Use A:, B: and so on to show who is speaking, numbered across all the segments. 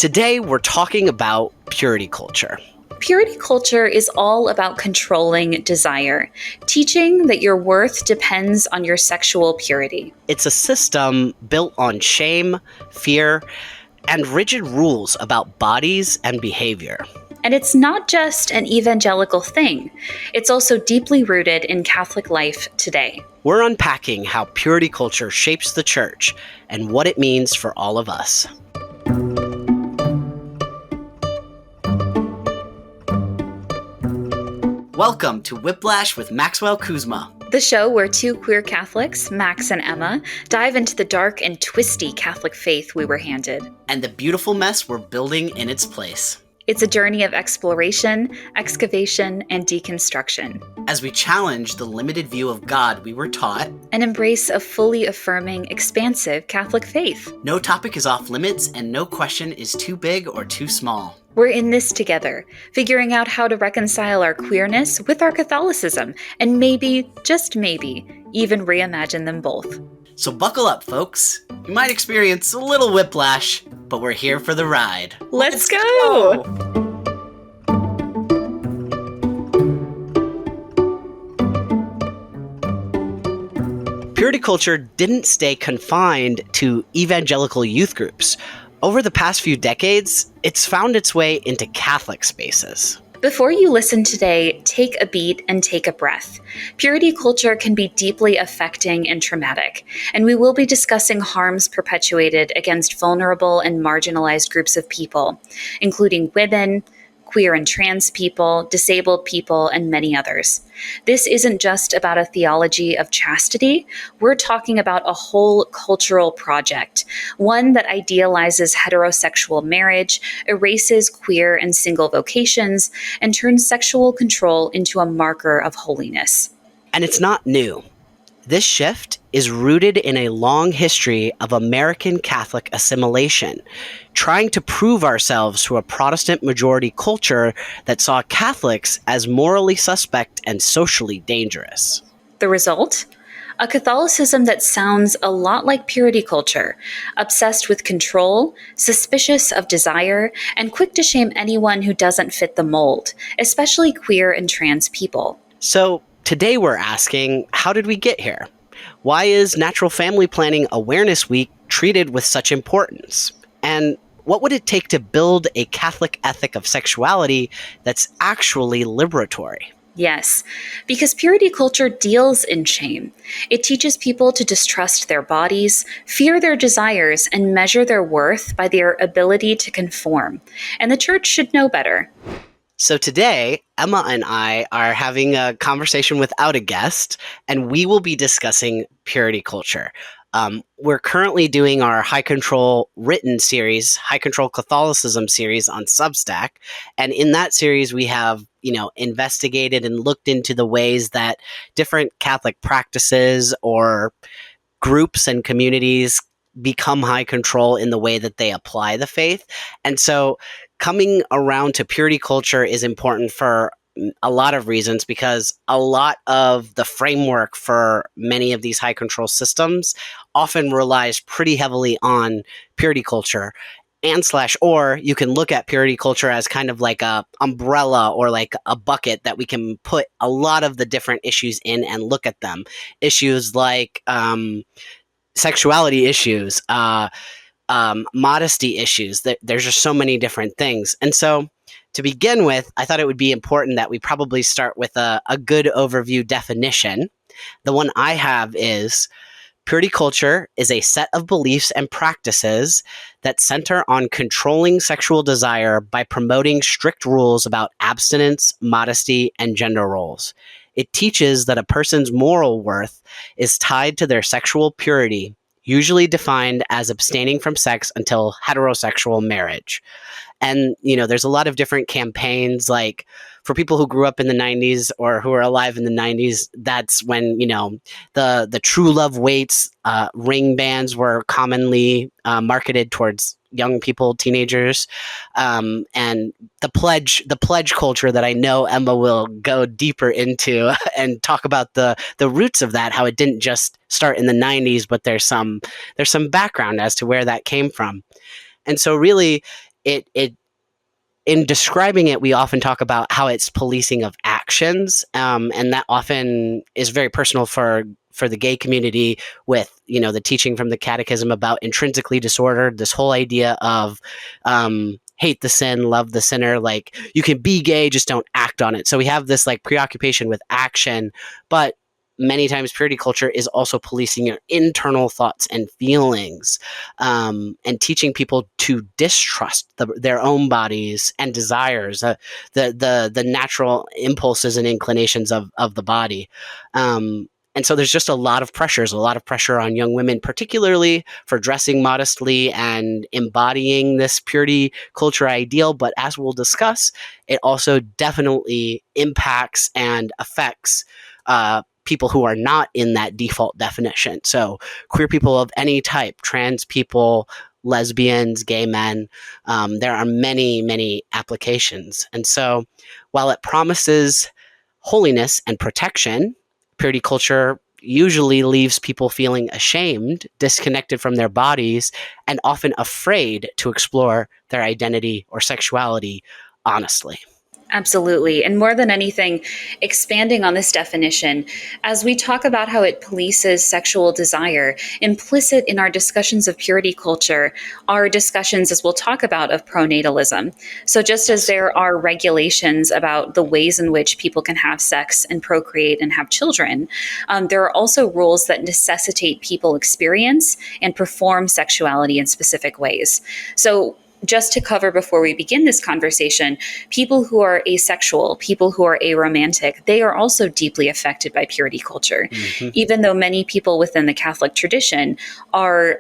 A: Today, we're talking about purity culture.
B: Purity culture is all about controlling desire, teaching that your worth depends on your sexual purity.
A: It's a system built on shame, fear, and rigid rules about bodies and behavior.
B: And it's not just an evangelical thing, it's also deeply rooted in Catholic life today.
A: We're unpacking how purity culture shapes the church and what it means for all of us. Welcome to Whiplash with Maxwell Kuzma,
B: The show where two queer Catholics, Max and Emma, dive into the dark and twisty Catholic faith we were handed.
A: and the beautiful mess we're building in its place.
B: It's a journey of exploration, excavation, and deconstruction.
A: As we challenge the limited view of God we were taught,
B: An embrace of fully affirming, expansive Catholic faith.
A: no topic is off limits and no question is too big or too small.
B: We're in this together, figuring out how to reconcile our queerness with our Catholicism, and maybe, just maybe, even reimagine them both.
A: So buckle up, folks. You might experience a little whiplash, but we're here for the ride.
B: Let's go!
A: Purity culture didn't stay confined to evangelical youth groups. Over the past few decades, it's found its way into Catholic spaces.
B: Before you listen today, take a beat and take a breath. Purity culture can be deeply affecting and traumatic, and we will be discussing harms perpetuated against vulnerable and marginalized groups of people, including women, queer and trans people, disabled people, and many others. This isn't just about a theology of chastity. We're talking about a whole cultural project, one that idealizes heterosexual marriage, erases queer and single vocations, and turns sexual control into a marker of holiness.
A: And it's not new. This shift is rooted in a long history of American Catholic assimilation, trying to prove ourselves to a Protestant majority culture that saw Catholics as morally suspect and socially dangerous.
B: The result? A Catholicism that sounds a lot like purity culture, obsessed with control, suspicious of desire, and quick to shame anyone who doesn't fit the mold, especially queer and trans people.
A: So today we're asking, how did we get here? Why is Natural Family Planning Awareness Week treated with such importance? And what would it take to build a Catholic ethic of sexuality that's actually liberatory?
B: Yes, because purity culture deals in shame. It teaches people to distrust their bodies, fear their desires, and measure their worth by their ability to conform. And the church should know better.
A: So today, Emma and I are having a conversation without a guest, and we will be discussing purity culture. We're currently doing our High Control written series, High Control Catholicism series on Substack. And in that series, we have, investigated and looked into the ways that different Catholic practices or groups and communities become high control in the way that they apply the faith. And so coming around to purity culture is important for a lot of reasons, because a lot of the framework for many of these high control systems often relies pretty heavily on purity culture. Or you can look at purity culture as kind of like a umbrella or like a bucket that we can put a lot of the different issues in and look at them. Issues like sexuality issues, modesty issues. There's just so many different things. And so to begin with, I thought it would be important that we probably start with a good overview definition. The one I have is: purity culture is a set of beliefs and practices that center on controlling sexual desire by promoting strict rules about abstinence, modesty, and gender roles. It teaches that a person's moral worth is tied to their sexual purity, usually defined as abstaining from sex until heterosexual marriage. And, there's a lot of different campaigns, like for people who grew up in the 90s or who are alive in the 90s, that's when, the True Love Waits ring bands were commonly marketed towards young people, teenagers, and the pledge culture that I know Emma will go deeper into and talk about the roots of that, how it didn't just start in the 90s, but there's some background as to where that came from. And so really, it in describing it, we often talk about how it's policing of actions, and that often is very personal for the gay community. With the teaching from the Catechism about intrinsically disordered, this whole idea of hate the sin, love the sinner. Like, you can be gay, just don't act on it. So we have this like preoccupation with action, but many times purity culture is also policing your internal thoughts and feelings, and teaching people to distrust their own bodies and desires, the natural impulses and inclinations of the body. And so there's just a lot of pressures, a lot of pressure on young women, particularly for dressing modestly and embodying this purity culture ideal. But as we'll discuss, it also definitely impacts and affects people who are not in that default definition. So queer people of any type, trans people, lesbians, gay men, there are many, many applications. And so while it promises holiness and protection, purity culture usually leaves people feeling ashamed, disconnected from their bodies, and often afraid to explore their identity or sexuality honestly.
B: Absolutely. And more than anything, expanding on this definition, as we talk about how it polices sexual desire, implicit in our discussions of purity culture are discussions, as we'll talk about, of pronatalism. So just as there are regulations about the ways in which people can have sex and procreate and have children, there are also rules that necessitate people experience and perform sexuality in specific ways. So just to cover before we begin this conversation, people who are asexual, people who are aromantic, they are also deeply affected by purity culture.
A: Mm-hmm.
B: Even though many people within the Catholic tradition are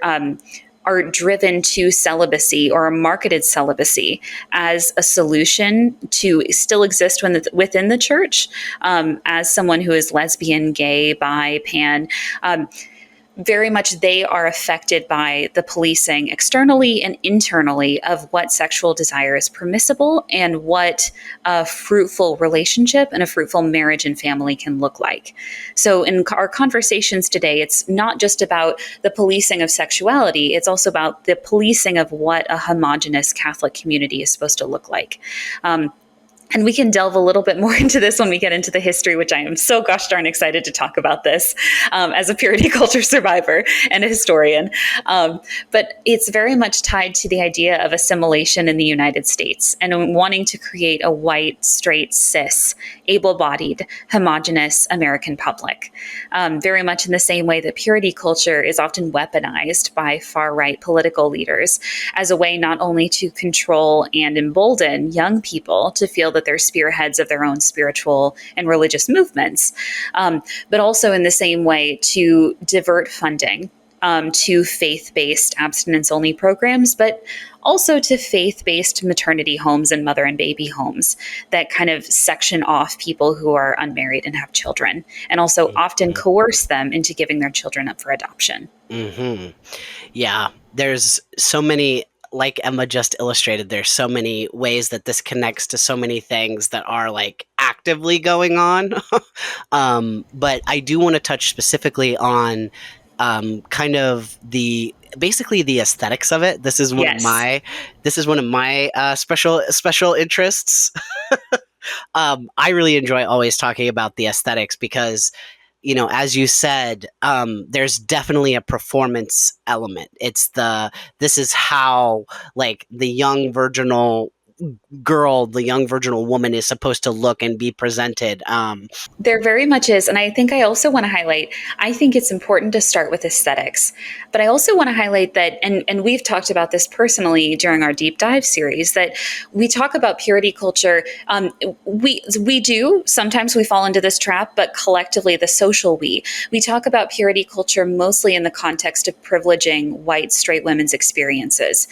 B: driven to celibacy or marketed celibacy as a solution to still exist within the church, as someone who is lesbian, gay, bi, pan, very much they are affected by the policing externally and internally of what sexual desire is permissible and what a fruitful relationship and a fruitful marriage and family can look like. So in our conversations today, it's not just about the policing of sexuality, it's also about the policing of what a homogenous Catholic community is supposed to look like. And we can delve a little bit more into this when we get into the history, which I am so gosh darn excited to talk about this as a purity culture survivor and a historian. But it's very much tied to the idea of assimilation in the United States and wanting to create a white, straight, cis, able-bodied, homogenous American public. Very much in the same way that purity culture is often weaponized by far-right political leaders as a way not only to control and embolden young people to feel that they're spearheads of their own spiritual and religious movements, but also in the same way to divert funding to faith-based abstinence-only programs, but also to faith-based maternity homes and mother and baby homes that kind of section off people who are unmarried and have children, and also often coerce them into giving their children up for adoption.
A: Mm-hmm. Yeah, there's so many, like Emma just illustrated, there's so many ways that this connects to so many things that are like actively going on. But I do want to touch specifically on kind of basically the aesthetics of it. This is one of
B: Yes.
A: my special interests. I really enjoy always talking about the aesthetics because, as you said, there's definitely a performance element. This is how like the young virginal girl, the young virginal woman is supposed to look and be presented.
B: There very much is. And I think I also want to highlight, I think it's important to start with aesthetics. But I also want to highlight that, and we've talked about this personally during our deep dive series, that we talk about purity culture. We do. Sometimes we fall into this trap, but collectively, the social we talk about purity culture mostly in the context of privileging white, straight women's experiences.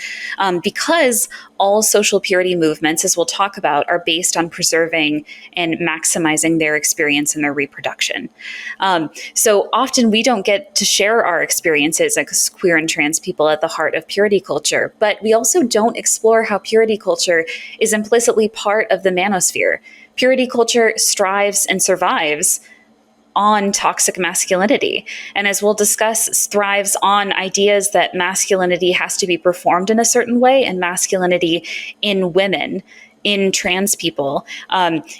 B: Because all social purity movements, as we'll talk about, are based on preserving and maximizing their experience and their reproduction. So often we don't get to share our experiences as queer and trans people at the heart of purity culture, but we also don't explore how purity culture is implicitly part of the manosphere. Purity culture strives and survives on toxic masculinity. And as we'll discuss, thrives on ideas that masculinity has to be performed in a certain way, and masculinity in women, in trans people,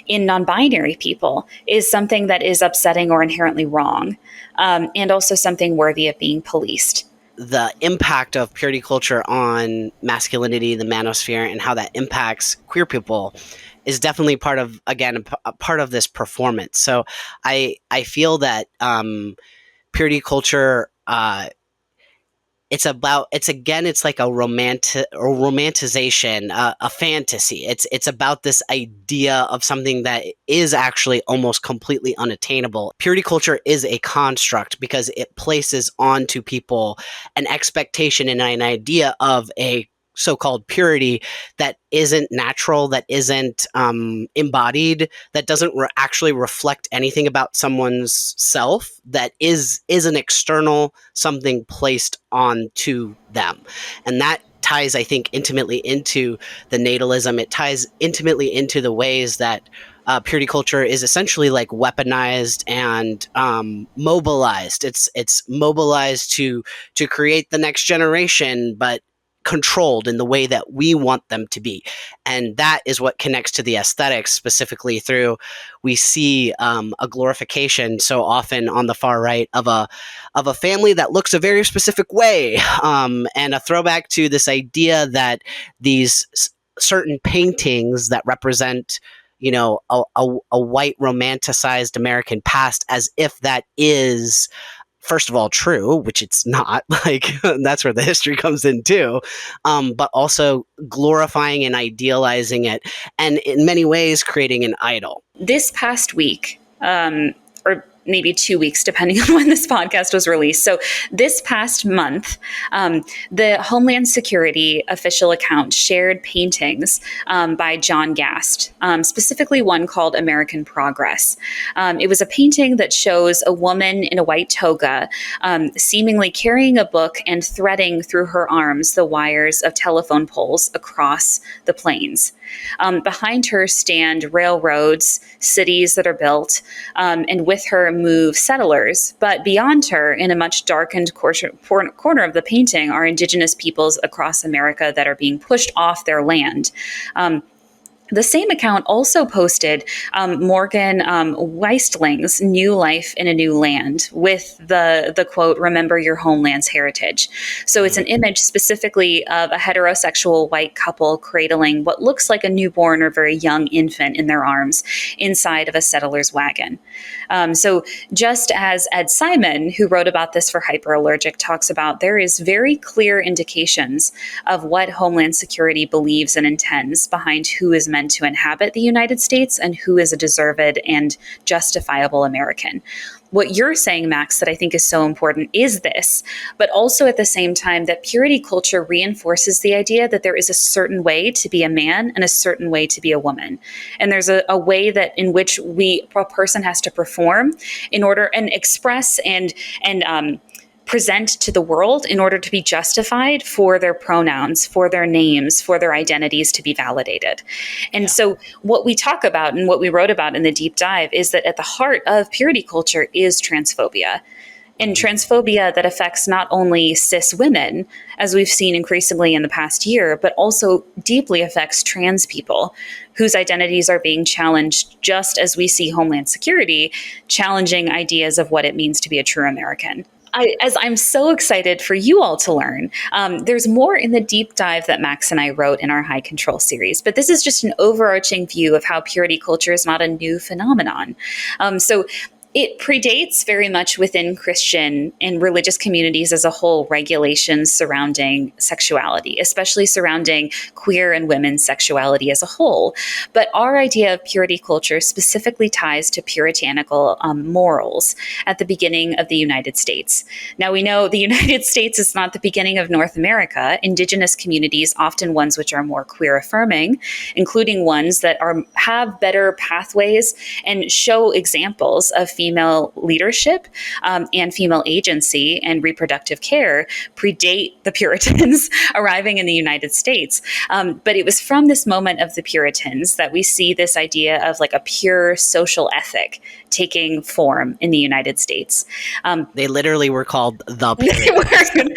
B: in non-binary people, is something that is upsetting or inherently wrong, and also something worthy of being policed.
A: The impact of purity culture on masculinity, the manosphere, and how that impacts queer people is definitely part of, again, a part of this performance. So I feel that purity culture, it's like a romanticization, a fantasy. It's about this idea of something that is actually almost completely unattainable. Purity culture is a construct because it places onto people an expectation and an idea of a so-called purity that isn't natural, that isn't embodied, that doesn't actually reflect anything about someone's self, that is an external something placed onto them. And that ties, I think, intimately into the natalism. It ties intimately into the ways that purity culture is essentially like weaponized and mobilized. It's mobilized to create the next generation, but controlled in the way that we want them to be. And that is what connects to the aesthetics, specifically through, we see a glorification so often on the far right of a family that looks a very specific way, and a throwback to this idea that these certain paintings that represent, you know, a white romanticized American past, as if that is, first of all, true, which it's not. Like, that's where the history comes in too, but also glorifying and idealizing it, and in many ways creating an idol.
B: This past week, or maybe 2 weeks, depending on when this podcast was released. So this past month, the Homeland Security official account shared paintings by John Gast, specifically one called American Progress. It was a painting that shows a woman in a white toga, seemingly carrying a book and threading through her arms the wires of telephone poles across the plains. Behind her stand railroads, cities that are built, and with her move settlers. But beyond her, in a much darkened corner of the painting, are indigenous peoples across America that are being pushed off their land. The same account also posted Morgan Weistling's New Life in a New Land with the quote, "Remember your homeland's heritage." So it's an image specifically of a heterosexual white couple cradling what looks like a newborn or very young infant in their arms inside of a settler's wagon. So just as Ed Simon, who wrote about this for Hyperallergic, talks about, there is very clear indications of what Homeland Security believes and intends behind who is meant to inhabit the United States and who is a deserved and justifiable American. What you're saying, Max, that I think is so important is this, but also at the same time that purity culture reinforces the idea that there is a certain way to be a man and a certain way to be a woman. And there's a way that in which a person has to perform in order and express and present to the world in order to be justified for their pronouns, for their names, for their identities to be validated. And so what we talk about and what we wrote about in the deep dive is that at the heart of purity culture is transphobia. And transphobia that affects not only cis women, as we've seen increasingly in the past year, but also deeply affects trans people whose identities are being challenged, just as we see Homeland Security challenging ideas of what it means to be a true American. As I'm so excited for you all to learn, there's more in the deep dive that Max and I wrote in our High Control series, but this is just an overarching view of how purity culture is not a new phenomenon. So it predates very much within Christian and religious communities as a whole regulations surrounding sexuality, especially surrounding queer and women's sexuality as a whole. But our idea of purity culture specifically ties to puritanical morals at the beginning of the United States. Now, we know the United States is not the beginning of North America. Indigenous communities, often ones which are more queer affirming, including ones that have better pathways and show examples of female leadership and female agency and reproductive care predate the Puritans arriving in the United States. But it was from this moment of the Puritans that we see this idea of like a pure social ethic taking form in the United States.
A: They literally were called the Puritans.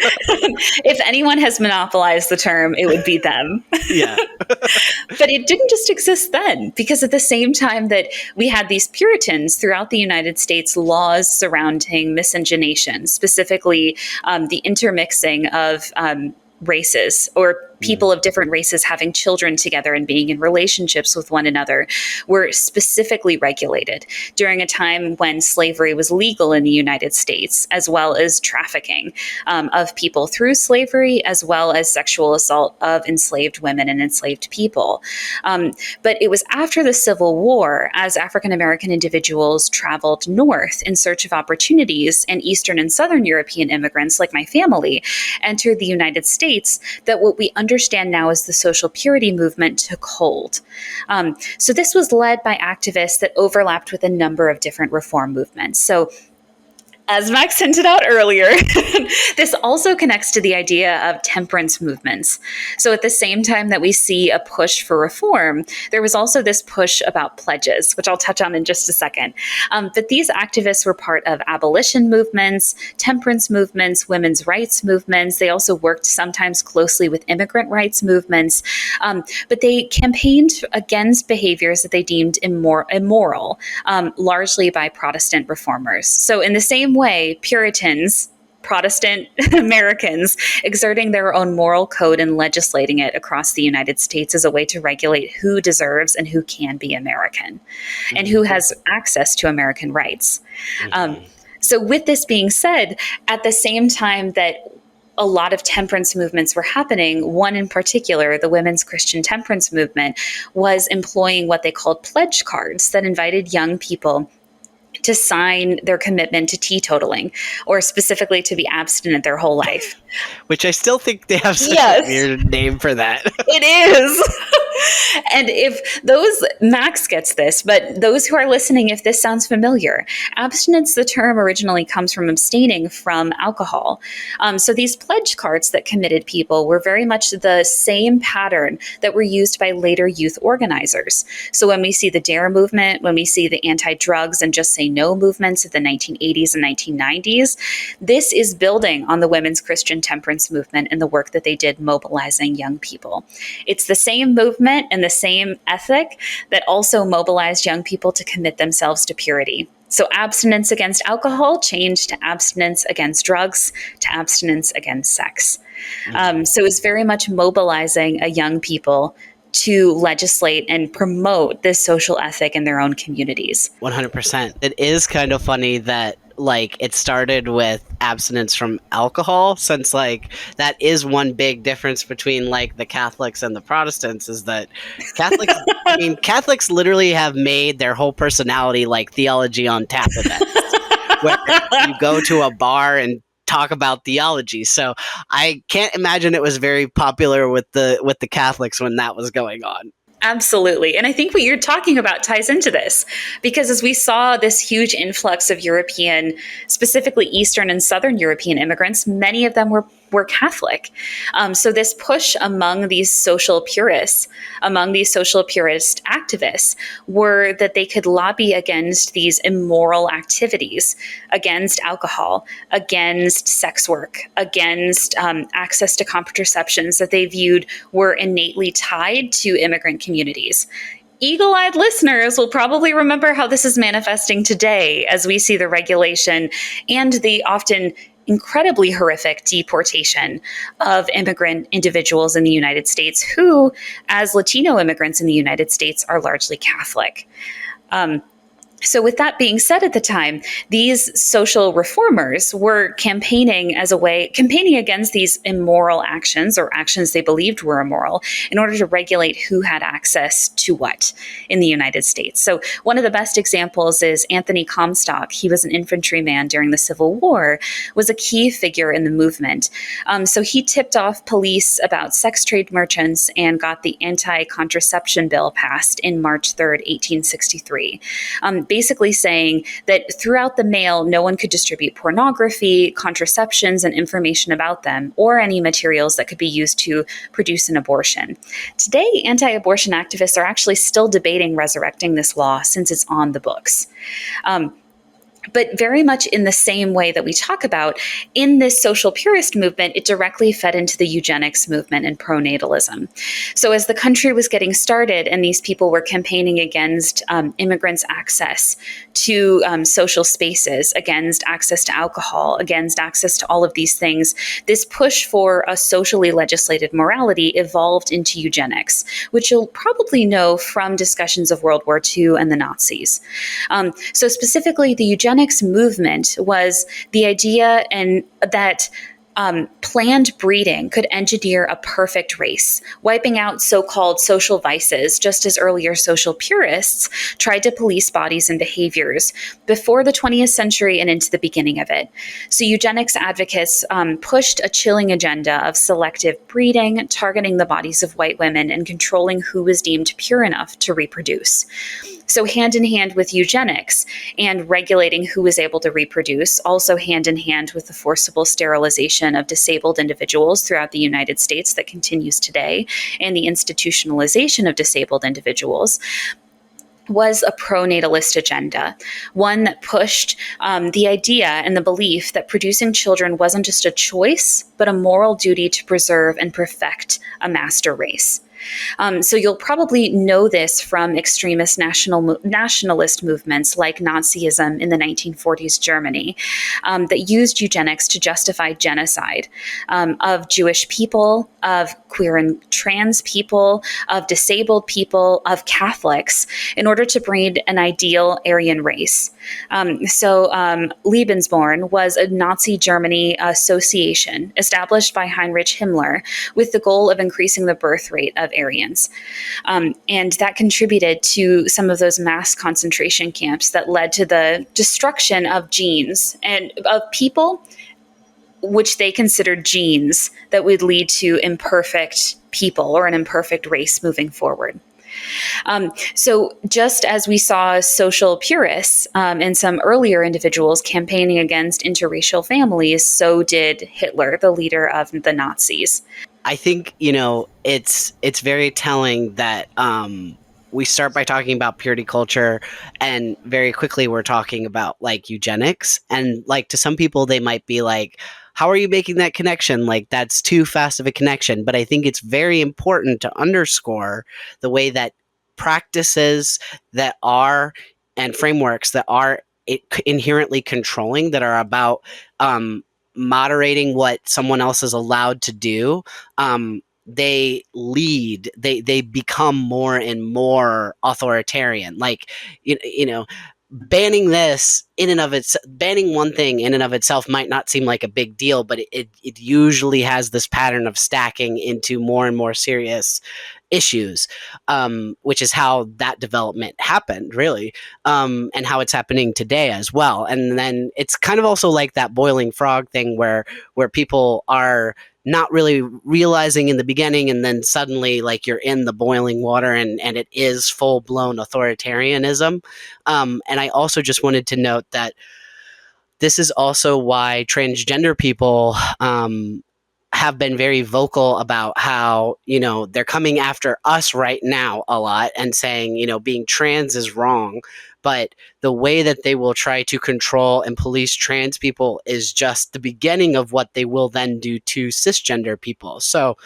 B: If anyone has monopolized the term, it would be them.
A: Yeah.
B: But it didn't just exist then, because at the same time that we had these Puritans throughout the United States, laws surrounding miscegenation, specifically the intermixing of races or people of different races having children together and being in relationships with one another, were specifically regulated during a time when slavery was legal in the United States, as well as trafficking of people through slavery, as well as sexual assault of enslaved women and enslaved people. But it was after the Civil War, as African American individuals traveled north in search of opportunities, and Eastern and Southern European immigrants, like my family, entered the United States, that what we understand now as the social purity movement took hold. So this was led by activists that overlapped with a number of different reform movements. So as Max hinted out earlier, this also connects to the idea of temperance movements. So at the same time that we see a push for reform, there was also this push about pledges, which I'll touch on in just a second. But these activists were part of abolition movements, temperance movements, women's rights movements. They also worked sometimes closely with immigrant rights movements. But they campaigned against behaviors that they deemed immoral, largely by Protestant reformers. So in the same way, Puritans, Protestant Americans, exerting their own moral code and legislating it across the United States as a way to regulate who deserves and who can be American, and who has access to American rights. So with this being said, at the same time that a lot of temperance movements were happening, one in particular, the Women's Christian Temperance Movement, was employing what they called pledge cards that invited young people to sign their commitment to teetotaling, or specifically to be abstinent their whole life.
A: Which I still think they have such a weird name for that.
B: It is. And if those, Max gets this, but those who are listening, if this sounds familiar, abstinence, the term originally comes from abstaining from alcohol. So these pledge cards that committed people were very much the same pattern that were used by later youth organizers. So when we see the DARE movement, when we see the anti-drugs and Just Say No movements of the 1980s and 1990s, this is building on the Women's Christian Temperance movement and the work that they did mobilizing young people. It's the same movement and the same ethic that also mobilized young people to commit themselves to purity. So abstinence against alcohol changed to abstinence against drugs, to abstinence against sex. So it's very much mobilizing a young people to legislate and promote this social ethic in their own communities.
A: 100%. It is kind of funny that it started with abstinence from alcohol, since that is one big difference between the Catholics and the Protestants, is that Catholics literally have made their whole personality theology on tap events, where you go to a bar and talk about theology. So I can't imagine it was very popular with the Catholics when that was going on.
B: Absolutely. And I think what you're talking about ties into this, because as we saw this huge influx of European, specifically Eastern and Southern European immigrants, many of them were Catholic. So this push among these social purists, among these social purist activists, were that they could lobby against these immoral activities, against alcohol, against sex work, against access to contraceptions that they viewed were innately tied to immigrant communities. Eagle-eyed listeners will probably remember how this is manifesting today as we see the regulation and the often incredibly horrific deportation of immigrant individuals in the United States who, as Latino immigrants in the United States, are largely Catholic. So with that being said, at the time, these social reformers were campaigning against these immoral actions, or actions they believed were immoral, in order to regulate who had access to what in the United States. So one of the best examples is Anthony Comstock. He was an infantryman during the Civil War, was a key figure in the movement. So he tipped off police about sex trade merchants and got the anti-contraception bill passed in March 3rd, 1863. basically saying that throughout the mail, no one could distribute pornography, contraceptions, and information about them, or any materials that could be used to produce an abortion. Today, anti-abortion activists are actually still debating resurrecting this law since it's on the books. But very much in the same way that we talk about, in this social purist movement, it directly fed into the eugenics movement and pronatalism. So as the country was getting started and these people were campaigning against immigrants' access to social spaces, against access to alcohol, against access to all of these things, this push for a socially legislated morality evolved into eugenics, which you'll probably know from discussions of World War II and the Nazis. So specifically, the eugenics movement was the idea and that planned breeding could engineer a perfect race, wiping out so-called social vices, just as earlier social purists tried to police bodies and behaviors before the 20th century and into the beginning of it. So eugenics advocates pushed a chilling agenda of selective breeding, targeting the bodies of white women, and controlling who was deemed pure enough to reproduce. So hand in hand with eugenics and regulating who was able to reproduce, also hand in hand with the forcible sterilization of disabled individuals throughout the United States that continues today, and the institutionalization of disabled individuals, was a pronatalist agenda, one that pushed the idea and the belief that producing children wasn't just a choice, but a moral duty to preserve and perfect a master race. So you'll probably know this from extremist nationalist movements like Nazism in the 1940s Germany that used eugenics to justify genocide of Jewish people, of queer and trans people, of disabled people, of Catholics, in order to breed an ideal Aryan race. Lebensborn was a Nazi Germany association established by Heinrich Himmler with the goal of increasing the birth rate of Aryans. And that contributed to some of those mass concentration camps that led to the destruction of genes and of people, which they considered genes that would lead to imperfect people or an imperfect race moving forward. So just as we saw social purists and some earlier individuals campaigning against interracial families, so did Hitler, the leader of the Nazis.
A: I think, it's very telling that we start by talking about purity culture, and very quickly we're talking about like eugenics. And like to some people, they might be like, how are you making that connection? Like that's too fast of a connection. But I think it's very important to underscore the way that practices that are and frameworks that are inherently controlling, that are about moderating what someone else is allowed to do, they lead, they become more and more authoritarian. Like, banning this in and of banning one thing in and of itself might not seem like a big deal, but it usually has this pattern of stacking into more and more serious issues, which is how that development happened, really, and how it's happening today as well. And then it's kind of also like that boiling frog thing where people are not really realizing in the beginning, and then suddenly like you're in the boiling water, and it is full-blown authoritarianism. And I also just wanted to note that this is also why transgender people have been very vocal about how, they're coming after us right now a lot and saying, being trans is wrong. But the way that they will try to control and police trans people is just the beginning of what they will then do to cisgender people. So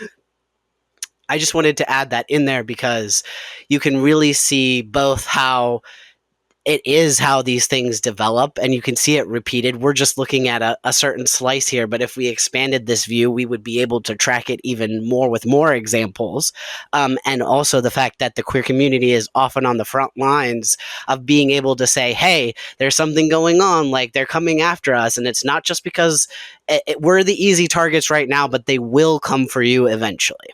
A: I just wanted to add that in there because you can really see both how it is how these things develop, and you can see it repeated. We're just looking at a certain slice here, but if we expanded this view, we would be able to track it even more with more examples. And also the fact that the queer community is often on the front lines of being able to say, hey, there's something going on, like they're coming after us. And it's not just because we're the easy targets right now, but they will come for you eventually.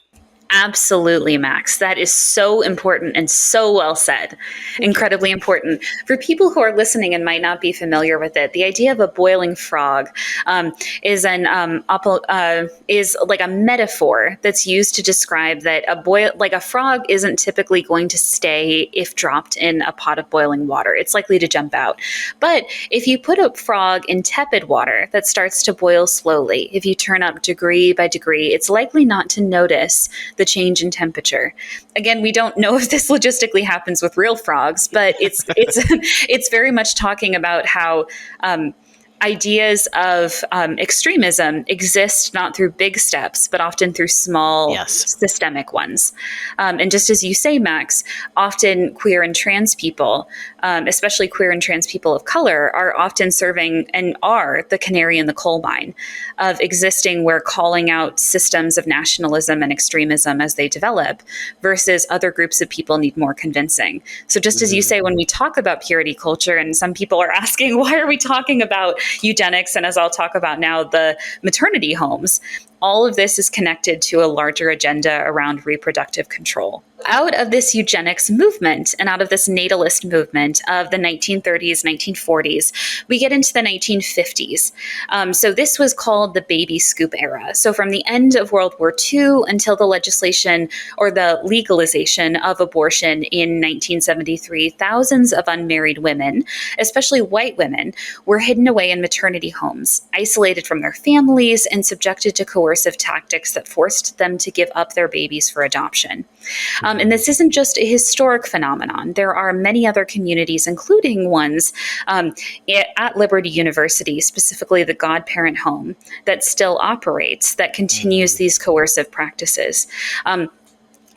B: Absolutely, Max. That is so important and so well said.
A: Thank you.
B: Incredibly important. For people who are listening and might not be familiar with it, the idea of a boiling frog is is like a metaphor that's used to describe that a frog isn't typically going to stay if dropped in a pot of boiling water. It's likely to jump out. But if you put a frog in tepid water that starts to boil slowly, if you turn up degree by degree, it's likely not to notice the change in temperature. Again, we don't know if this logistically happens with real frogs, but it's very much talking about how ideas of extremism exist not through big steps, but often through small
A: Yes.
B: systemic ones. And just as you say, Max, often queer and trans people, especially queer and trans people of color, are often serving and are the canary in the coal mine of existing where calling out systems of nationalism and extremism as they develop versus other groups of people need more convincing. So just as you say, when we talk about purity culture, and some people are asking, why are we talking about eugenics, and as I'll talk about now, the maternity homes, all of this is connected to a larger agenda around reproductive control. Out of this eugenics movement and out of this natalist movement of the 1930s, 1940s, we get into the 1950s. So this was called the baby scoop era. So from the end of World War II until the legislation or the legalization of abortion in 1973, thousands of unmarried women, especially white women, were hidden away in maternity homes, isolated from their families and subjected to coercive tactics that forced them to give up their babies for adoption. And this isn't just a historic phenomenon. There are many other communities, including ones at Liberty University, specifically the godparent home, that still operates, that continues these coercive practices.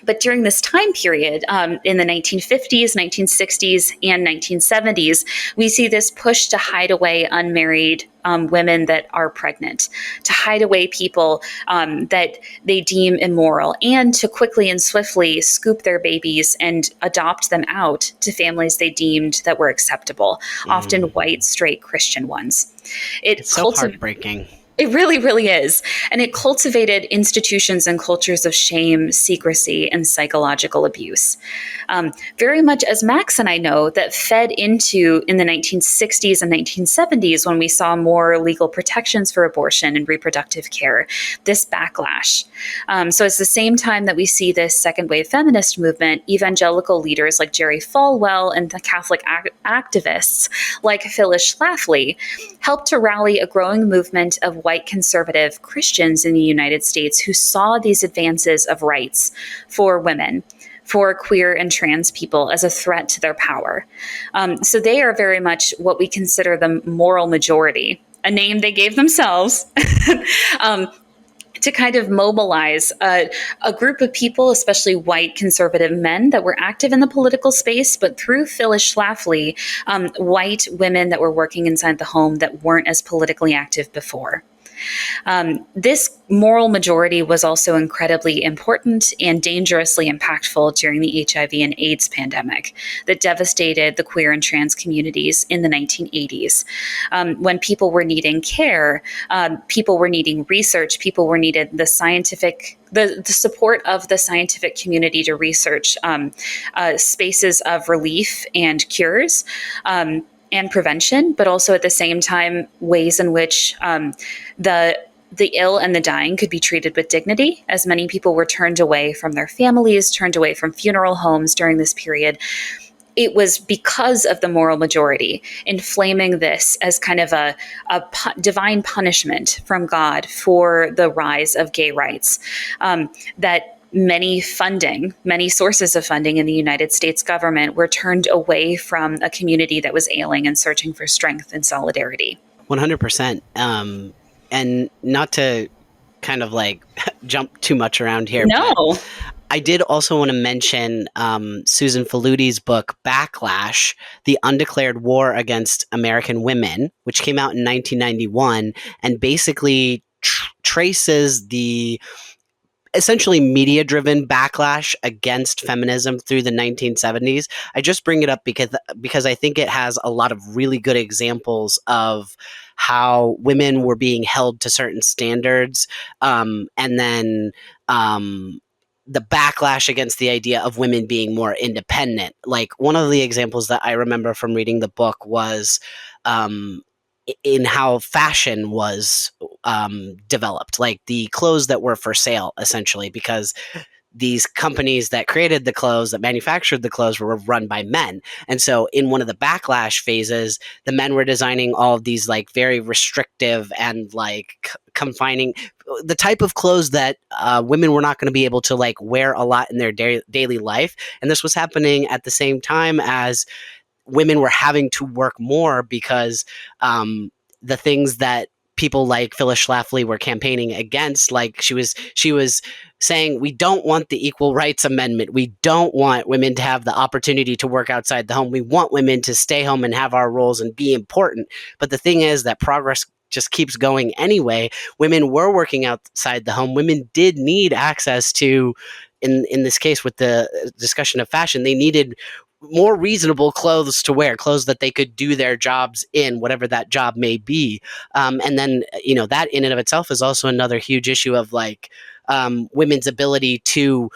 B: But during this time period, in the 1950s, 1960s, and 1970s, we see this push to hide away unmarried women that are pregnant, to hide away people that they deem immoral, and to quickly and swiftly scoop their babies and adopt them out to families they deemed that were acceptable, often white, straight Christian ones.
A: It's so heartbreaking.
B: It really, really is. And it cultivated institutions and cultures of shame, secrecy, and psychological abuse. Very much as Max and I know, that fed into in the 1960s and 1970s when we saw more legal protections for abortion and reproductive care, this backlash. So it's the same time that we see this second wave feminist movement, evangelical leaders like Jerry Falwell and the Catholic activists like Phyllis Schlafly helped to rally a growing movement of white conservative Christians in the United States who saw these advances of rights for women, for queer and trans people as a threat to their power. So they are very much what we consider the moral majority, a name they gave themselves. To kind of mobilize a group of people, especially white conservative men that were active in the political space, but through Phyllis Schlafly, white women that were working inside the home that weren't as politically active before. This moral majority was also incredibly important and dangerously impactful during the HIV and AIDS pandemic that devastated the queer and trans communities in the 1980s. When people were needing care, people were needing research, people were needed the support of the scientific community to research spaces of relief and cures. And prevention, but also at the same time, ways in which the ill and the dying could be treated with dignity, as many people were turned away from their families, turned away from funeral homes during this period. It was because of the moral majority inflaming this as kind of a divine punishment from God for the rise of gay rights, that many sources of funding in the United States government were turned away from a community that was ailing and searching for strength and solidarity.
A: 100%. And not to kind of like jump too much around here,
B: No.
A: but I did also want to mention Susan Faludi's book, Backlash, The Undeclared War Against American Women, which came out in 1991 and basically traces the essentially media-driven backlash against feminism through the 1970s. I just bring it up because I think it has a lot of really good examples of how women were being held to certain standards, and then the backlash against the idea of women being more independent. Like, one of the examples that I remember from reading the book was in how fashion was developed, like the clothes that were for sale, essentially, because these companies that created the clothes, that manufactured the clothes, were run by men. And so in one of the backlash phases, the men were designing all of these like very restrictive and like confining, the type of clothes that women were not going to be able to like wear a lot in their daily life. And this was happening at the same time as women were having to work more because the things that people like Phyllis Schlafly were campaigning against, like she was saying, we don't want the Equal Rights Amendment. We don't want women to have the opportunity to work outside the home. We want women to stay home and have our roles and be important. But the thing is that progress just keeps going anyway. Women were working outside the home. Women did need access to, in this case with the discussion of fashion, they needed more reasonable clothes to wear, clothes that they could do their jobs in, whatever that job may be. And then, that in and of itself is also another huge issue of like women's ability to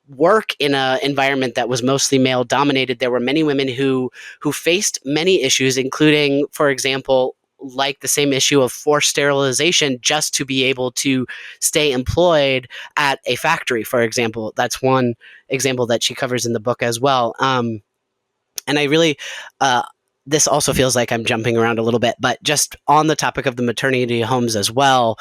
A: work in an environment that was mostly male dominated. There were many women who faced many issues, including, for example, like the same issue of forced sterilization just to be able to stay employed at a factory, for example. That's one example that she covers in the book as well. And I really, this also feels like I'm jumping around a little bit, but just on the topic of the maternity homes as well,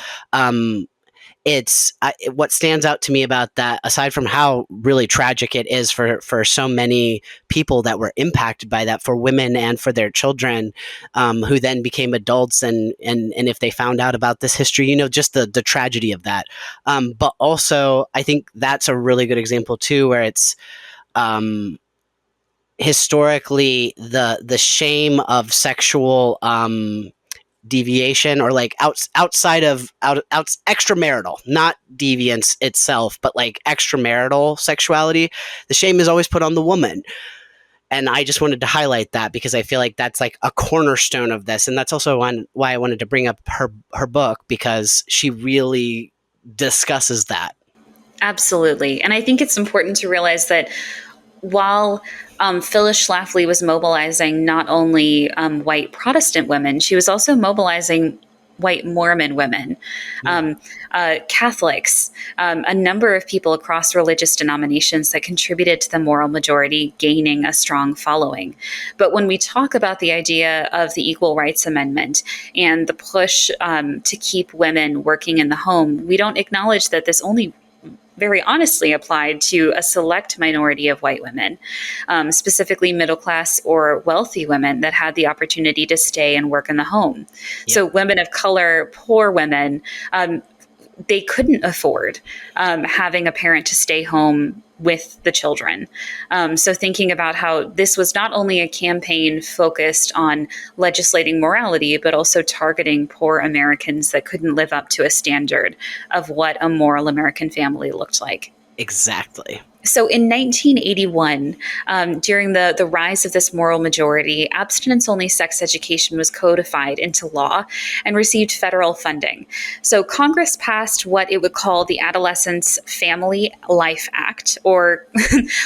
A: what stands out to me about that, aside from how really tragic it is for so many people that were impacted by that, for women and for their children, who then became adults, and if they found out about this history, just the tragedy of that. But also, I think that's a really good example too, where it's historically the shame of sexual deviation, or like outside of extramarital, not deviance itself, but like extramarital sexuality, the shame is always put on the woman. And I just wanted to highlight that because I feel like that's like a cornerstone of this. And that's also why I wanted to bring up her book, because she really discusses that.
B: Absolutely. And I think it's important to realize that while Phyllis Schlafly was mobilizing not only white Protestant women, she was also mobilizing white Mormon women, Catholics, a number of people across religious denominations that contributed to the moral majority gaining a strong following. But when we talk about the idea of the Equal Rights Amendment and the push to keep women working in the home, we don't acknowledge that this only very honestly applied to a select minority of white women, specifically middle class or wealthy women that had the opportunity to stay and work in the home. Yeah. So women of color, poor women, they couldn't afford having a parent to stay home with the children. So thinking about how this was not only a campaign focused on legislating morality, but also targeting poor Americans that couldn't live up to a standard of what a moral American family looked like.
A: Exactly.
B: So in 1981, during the rise of this moral majority, abstinence-only sex education was codified into law and received federal funding. So Congress passed what it would call the Adolescents Family Life Act, or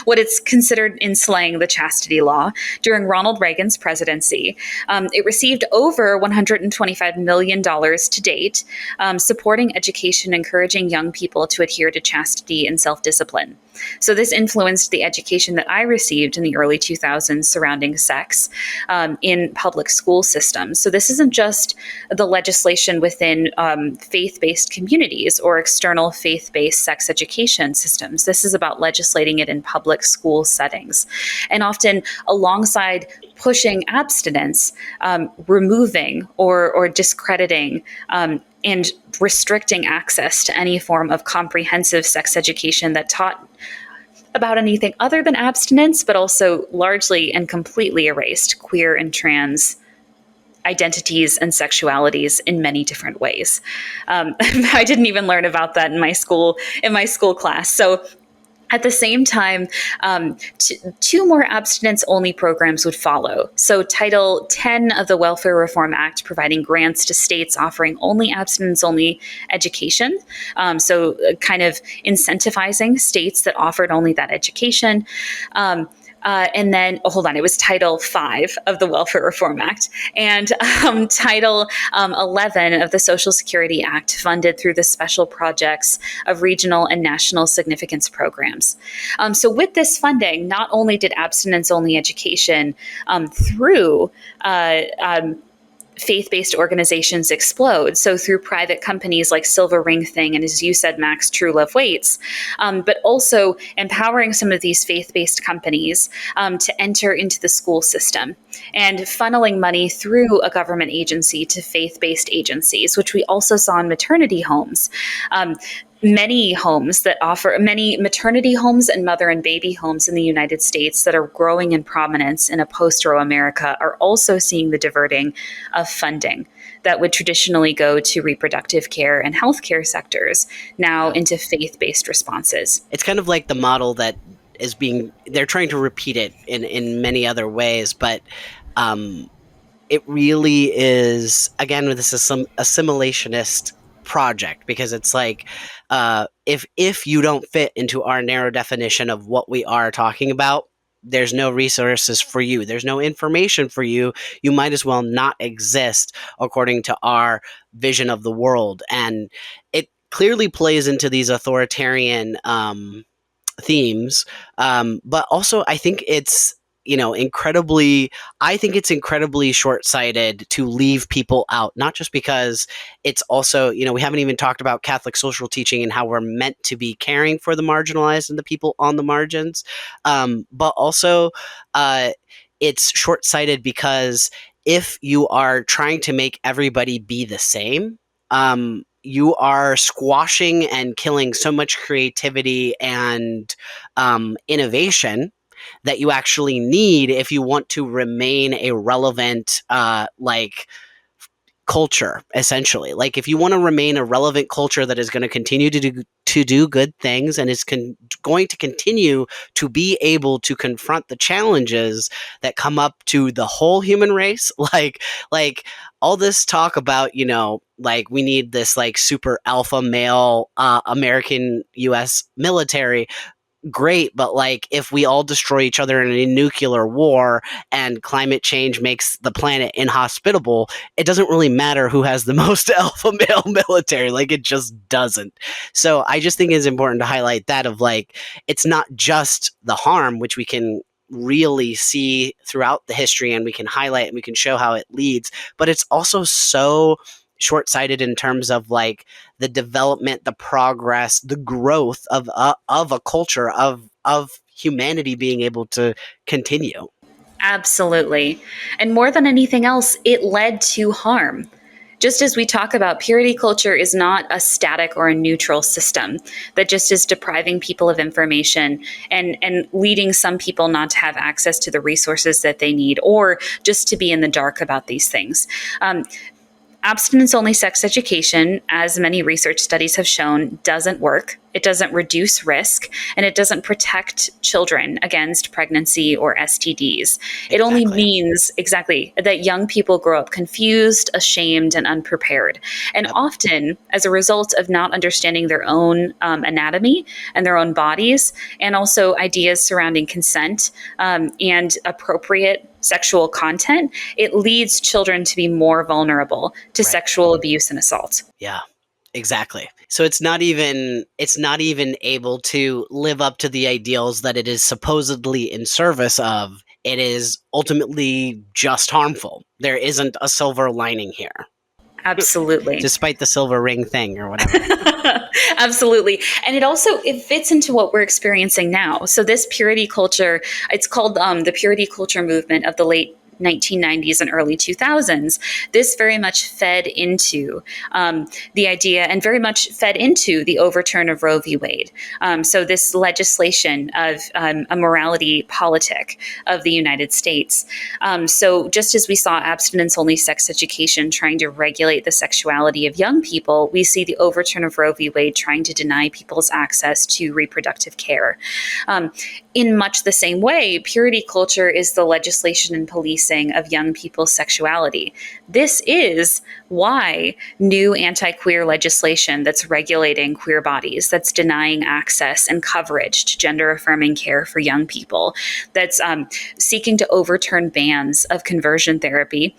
B: what it's considered in slang the chastity law, during Ronald Reagan's presidency. It received over $125 million to date, supporting education, encouraging young people to adhere to chastity and self-discipline. So this influenced the education that I received in the early 2000s surrounding sex in public school systems. So this isn't just the legislation within faith-based communities or external faith-based sex education systems. This is about legislating it in public school settings. And often alongside pushing abstinence, removing or discrediting and restricting access to any form of comprehensive sex education that taught about anything other than abstinence, but also largely and completely erased queer and trans identities and sexualities in many different ways. I didn't even learn about that in my school class. So At the same time, two more abstinence-only programs would follow. So Title 10 of the Welfare Reform Act providing grants to states offering only abstinence-only education. Kind of incentivizing states that offered only that education. And then, it was Title 5 of the Welfare Reform Act and Title 11 of the Social Security Act, funded through the special projects of regional and national significance programs. So with this funding, not only did abstinence-only education through faith-based organizations explode. So through private companies like Silver Ring Thing and, as you said, Max, True Love Waits, but also empowering some of these faith-based companies to enter into the school system and funneling money through a government agency to faith-based agencies, which we also saw in maternity homes. Many maternity homes and mother and baby homes in the United States that are growing in prominence in a post-Roe America are also seeing the diverting of funding that would traditionally go to reproductive care and healthcare sectors now into faith-based responses.
A: It's kind of like the model that they're trying to repeat it in many other ways, but it really is, again, this is some assimilationist project, because it's like, if you don't fit into our narrow definition of what we are talking about, there's no resources for you. There's no information for you. You might as well not exist according to our vision of the world. And it clearly plays into these authoritarian themes. But also, I think it's incredibly short-sighted to leave people out, not just because it's also, we haven't even talked about Catholic social teaching and how we're meant to be caring for the marginalized and the people on the margins. But also, it's short-sighted because if you are trying to make everybody be the same, you are squashing and killing so much creativity and innovation that you actually need if you want to remain a relevant culture, essentially. Like, if you want to remain a relevant culture that is going to continue to do good things and is going to continue to be able to confront the challenges that come up to the whole human race, like all this talk about, we need this super alpha male American US military. Great, but if we all destroy each other in a nuclear war and climate change makes the planet inhospitable, it doesn't really matter who has the most alpha male military. It just doesn't. So I just think it's important to highlight that of it's not just the harm, which we can really see throughout the history and we can highlight and we can show how it leads, but it's also so short-sighted in terms of the development, the progress, the growth of a culture of humanity being able to continue.
B: Absolutely. And more than anything else, it led to harm. Just as we talk about, purity culture is not a static or a neutral system that just is depriving people of information and leading some people not to have access to the resources that they need, or just to be in the dark about these things. Abstinence-only sex education, as many research studies have shown, doesn't work. It doesn't reduce risk, and it doesn't protect children against pregnancy or STDs. It only means that young people grow up confused, ashamed, and unprepared. And often, as a result of not understanding their own anatomy and their own bodies, and also ideas surrounding consent and appropriate sexual content, it leads children to be more vulnerable to sexual abuse and assault.
A: Yeah. Exactly. So it's not even able to live up to the ideals that it is supposedly in service of. It is ultimately just harmful. There isn't a silver lining here.
B: Absolutely.
A: Despite the silver ring thing or whatever.
B: Absolutely. And it fits into what we're experiencing now. So this purity culture, it's called the purity culture movement of the late 1990s and early 2000s, this very much fed into the idea and very much fed into the overturn of Roe v. Wade. So this legislation of a morality politic of the United States. So just as we saw abstinence-only sex education trying to regulate the sexuality of young people, we see the overturn of Roe v. Wade trying to deny people's access to reproductive care. In much the same way, purity culture is the legislation and policing of young people's sexuality. This is why new anti-queer legislation that's regulating queer bodies, that's denying access and coverage to gender-affirming care for young people, that's seeking to overturn bans of conversion therapy,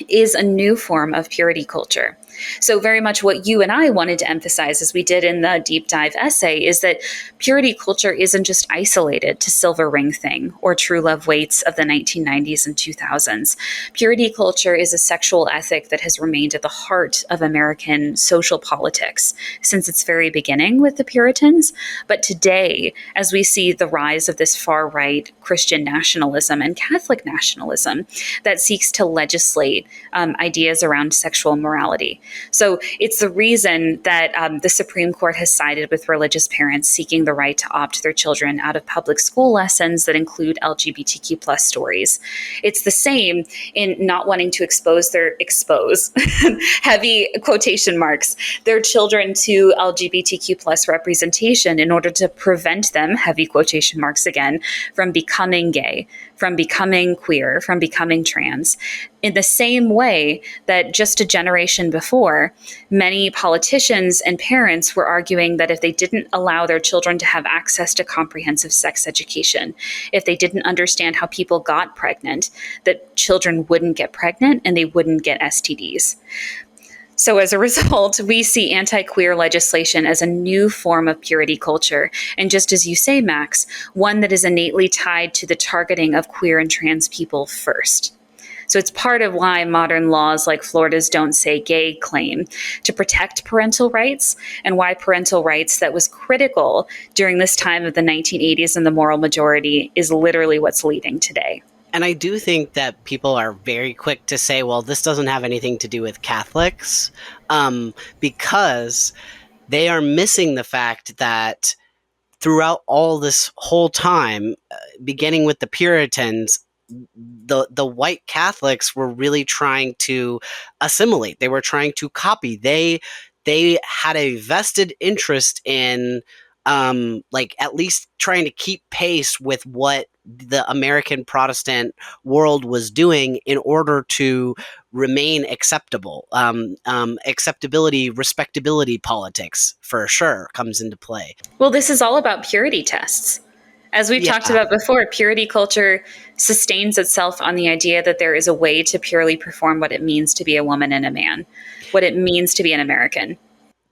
B: is a new form of purity culture. So very much what you and I wanted to emphasize, as we did in the deep dive essay, is that purity culture isn't just isolated to Silver Ring Thing or True Love Waits of the 1990s and 2000s. Purity culture is a sexual ethic that has remained at the heart of American social politics since its very beginning with the Puritans. But today, as we see the rise of this far-right Christian nationalism and Catholic nationalism that seeks to legislate ideas around sexual morality. So it's the reason that the Supreme Court has sided with religious parents seeking the right to opt their children out of public school lessons that include LGBTQ plus stories. It's the same in not wanting to expose heavy quotation marks, their children to LGBTQ plus representation in order to prevent them, heavy quotation marks again, from becoming gay, from becoming queer, from becoming trans. In the same way that just a generation before, many politicians and parents were arguing that if they didn't allow their children to have access to comprehensive sex education, if they didn't understand how people got pregnant, that children wouldn't get pregnant and they wouldn't get STDs. So as a result, we see anti-queer legislation as a new form of purity culture. And just as you say, Max, one that is innately tied to the targeting of queer and trans people first. So it's part of why modern laws like Florida's Don't Say Gay claim to protect parental rights, and why parental rights that was critical during this time of the 1980s and the moral majority is literally what's leading today.
A: And I do think that people are very quick to say, well, this doesn't have anything to do with Catholics, because they are missing the fact that throughout all this whole time, beginning with the Puritans, the white Catholics were really trying to assimilate. They were trying to copy. They had a vested interest in at least trying to keep pace with what the American Protestant world was doing in order to remain acceptable. Acceptability, respectability politics for sure comes into play.
B: Well, this is all about purity tests. As we've talked about before, purity culture sustains itself on the idea that there is a way to purely perform what it means to be a woman and a man, what it means to be an American.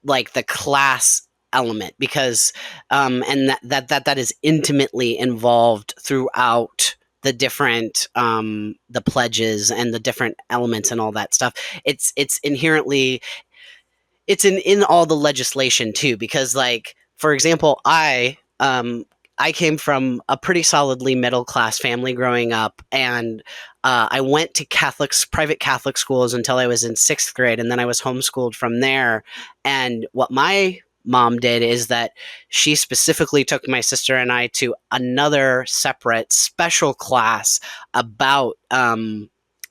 A: Like the class element, because and that is intimately involved throughout the different the pledges and the different elements and all that stuff. It's inherently in all the legislation too, because like, for example, I came from a pretty solidly middle class family growing up, and I went to private Catholic schools until I was in 6th grade, and then I was homeschooled from there. And what my mom did is that she specifically took my sister and I to another separate special class about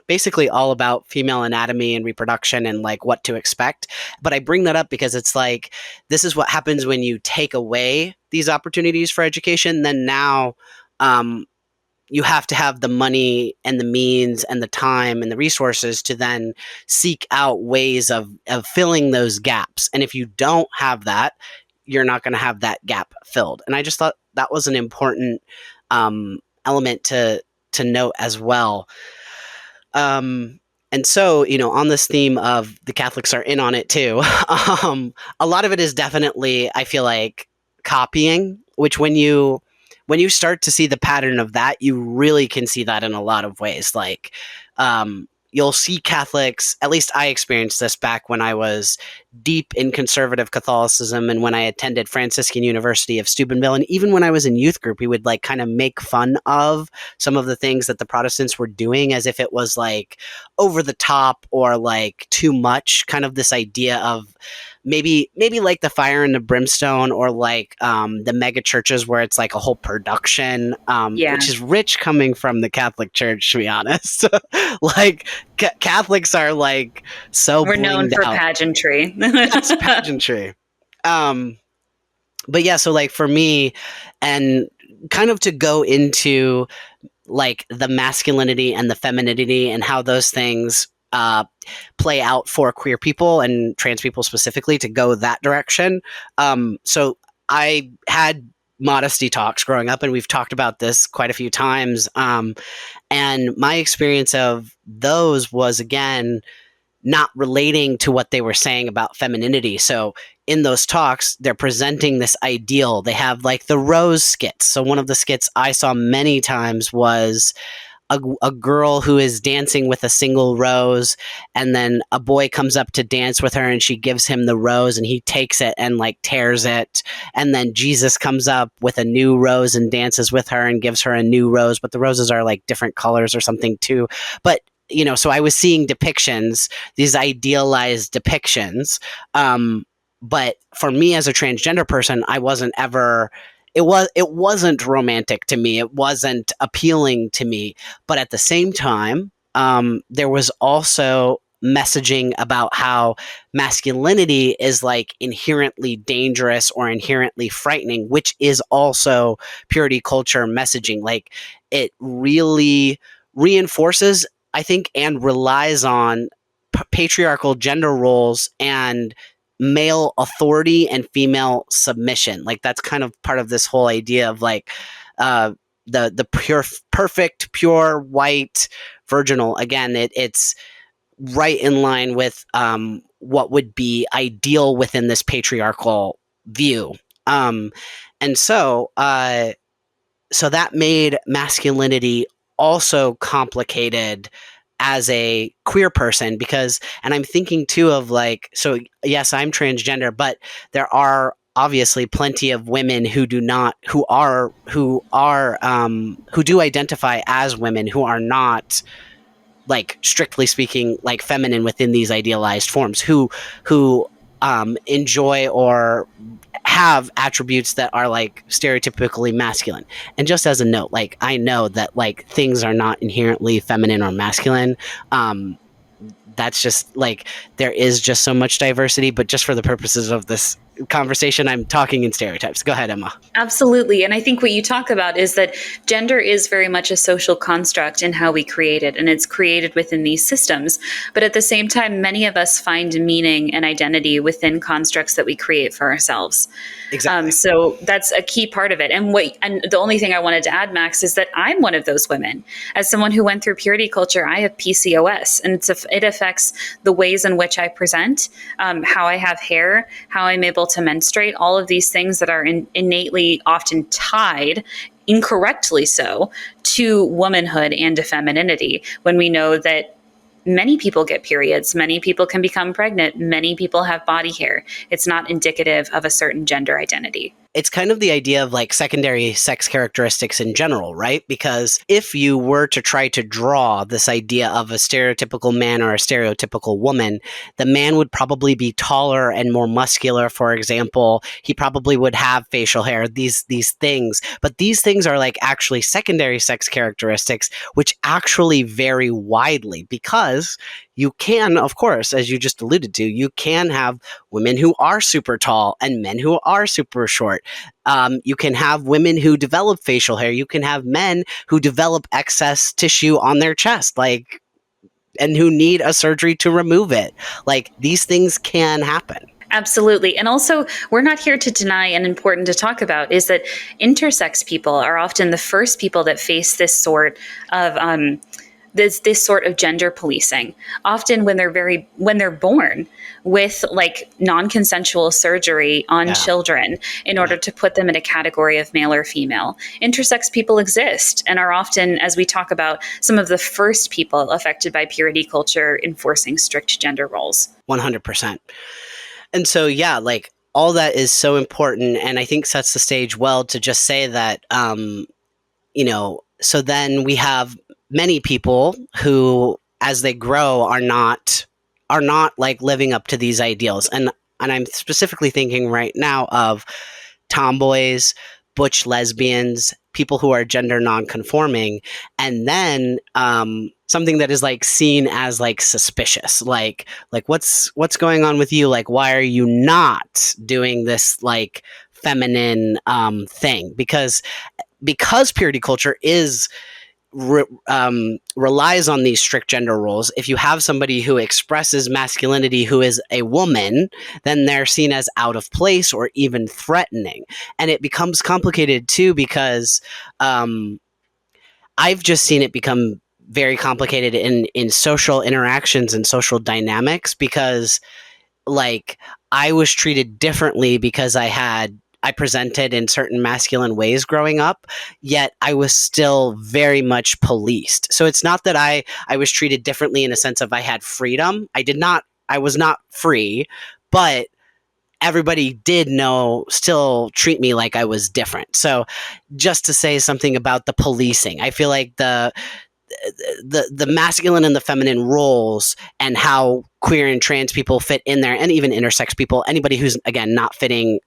A: basically all about female anatomy and reproduction and like what to expect. But I bring that up because it's like, this is what happens when you take away these opportunities for education. Then now you have to have the money and the means and the time and the resources to then seek out ways of filling those gaps. And if you don't have that, you're not going to have that gap filled. And I just thought that was an important element to note as well. And so, on this theme of the Catholics are in on it too, a lot of it is definitely, I feel like, copying, which when you start to see the pattern of that, you really can see that in a lot of ways. Like, you'll see Catholics, at least I experienced this back when I was deep in conservative Catholicism and when I attended Franciscan University of Steubenville. And even when I was in youth group, we would like kind of make fun of some of the things that the Protestants were doing as if it was like over the top or like too much, kind of this idea of maybe like the fire and the brimstone, or like the mega churches where it's like a whole production,
B: Yeah.
A: which is rich coming from the Catholic Church, to be honest. Like Catholics are like so
B: We're known
A: blinged
B: for
A: out.
B: pageantry.
A: Yes, pageantry. But yeah, so like for me, and kind of to go into like the masculinity and the femininity and how those things play out for queer people and trans people specifically, to go that direction. So I had modesty talks growing up, and we've talked about this quite a few times. And my experience of those was, again, not relating to what they were saying about femininity. So in those talks, they're presenting this ideal. They have like the rose skits. So one of the skits I saw many times was a girl who is dancing with a single rose, and then a boy comes up to dance with her and she gives him the rose and he takes it and like tears it, and then Jesus comes up with a new rose and dances with her and gives her a new rose, but the roses are like different colors or something too. But so I was seeing depictions, these idealized depictions. But for me as a transgender person, I wasn't ever, it wasn't romantic to me. It wasn't appealing to me. But at the same time, there was also messaging about how masculinity is like inherently dangerous or inherently frightening, which is also purity culture messaging. Like it really reinforces, I think, and relies on patriarchal gender roles and male authority and female submission. Like that's kind of part of this whole idea of like the pure, perfect, pure, white, virginal. Again, it's right in line with what would be ideal within this patriarchal view. And so that made masculinity also complicated as a queer person, because, and I'm thinking too of like, so yes, I'm transgender, but there are obviously plenty of women who do not, who do identify as women, who are not, like, strictly speaking, like feminine within these idealized forms, who enjoy or have attributes that are like stereotypically masculine. And just as a note, like I know that like things are not inherently feminine or masculine. That's just like, there is just so much diversity, but just for the purposes of this conversation, I'm talking in stereotypes. Go ahead, Emma.
B: Absolutely. And I think what you talk about is that gender is very much a social construct in how we create it, and it's created within these systems. But at the same time, many of us find meaning and identity within constructs that we create for ourselves.
A: Exactly.
B: So that's a key part of it. And the only thing I wanted to add, Max, is that I'm one of those women. As someone who went through purity culture, I have PCOS, and it affects the ways in which I present, how I have hair, how I'm able to menstruate, all of these things that are innately often tied, incorrectly so, to womanhood and to femininity, when we know that many people get periods, many people can become pregnant, many people have body hair. It's not indicative of a certain gender identity.
A: It's kind of the idea of like secondary sex characteristics in general, right? Because if you were to try to draw this idea of a stereotypical man or a stereotypical woman, the man would probably be taller and more muscular, for example. He probably would have facial hair, these things. But these things are like actually secondary sex characteristics, which actually vary widely, because you can, of course, as you just alluded to, you can have women who are super tall and men who are super short. You can have women who develop facial hair. You can have men who develop excess tissue on their chest, like, and who need a surgery to remove it. Like, these things can happen.
B: Absolutely. And also, we're not here to deny, and important to talk about, is that intersex people are often the first people that face this sort of this sort of gender policing, often when they're born, with like non-consensual surgery on
A: Yeah.
B: children in order to put them in a category of male or female. Intersex people exist and are often, as we talk about, some of the first people affected by purity culture enforcing strict gender roles.
A: 100%. And so, yeah, like all that is so important, and I think sets the stage well to just say that, so then we have many people who, as they grow, are not like living up to these ideals, and I'm specifically thinking right now of tomboys, butch lesbians, people who are gender nonconforming, and then something that is like seen as like suspicious, like what's going on with you? Like, why are you not doing this like feminine thing? Because purity culture relies on these strict gender roles. If you have somebody who expresses masculinity who is a woman, then they're seen as out of place or even threatening. And it becomes complicated too, because I've just seen it become very complicated in social interactions and social dynamics, because like I was treated differently because I presented in certain masculine ways growing up, yet I was still very much policed. So it's not that I was treated differently in a sense of I had freedom. I was not free, but everybody did still treat me like I was different. So just to say something about the policing, I feel like the masculine and the feminine roles and how queer and trans people fit in there, and even intersex people, anybody who's again not fitting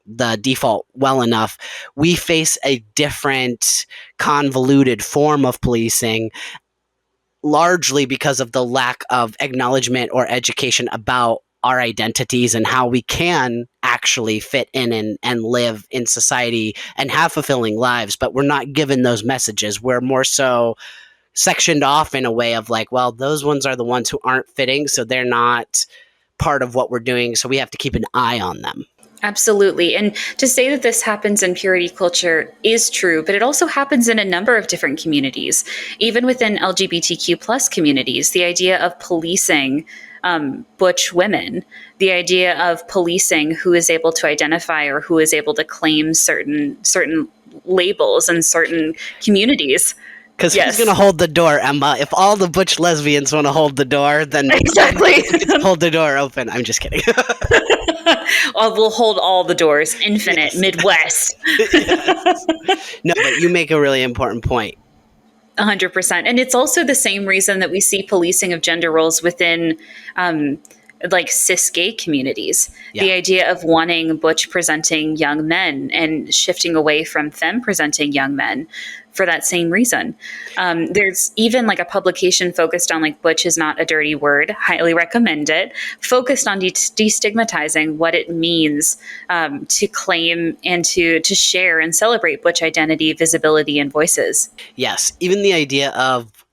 A: the default well enough, we face a different convoluted form of policing, largely because of the lack of acknowledgement or education about our identities and how we can actually fit in and live in society and have fulfilling lives. But we're not given those messages. We're more so sectioned off in a way of like, well, those ones are the ones who aren't fitting, so they're not part of what we're doing, so we have to keep an eye on them.
B: Absolutely. And to say that this happens in purity culture is true, but it also happens in a number of different communities. Even within LGBTQ plus communities, the idea of policing butch women, the idea of policing who is able to identify or who is able to claim certain labels in certain communities.
A: Because who's going to hold the door, Emma? If all the butch lesbians want to hold the door, then
B: exactly
A: hold the door open. I'm just kidding.
B: We'll hold all the doors. Infinite. Yes. Midwest.
A: Yes. No, but you make a really important point.
B: 100%. And it's also the same reason that we see policing of gender roles within like cis gay communities. Yeah. The idea of wanting butch presenting young men and shifting away from femme presenting young men for that same reason. There's even like a publication focused on like butch is not a dirty word, highly recommend it, focused on destigmatizing what it means to claim and to share and celebrate butch identity, visibility, and voices.
A: Yes, even the idea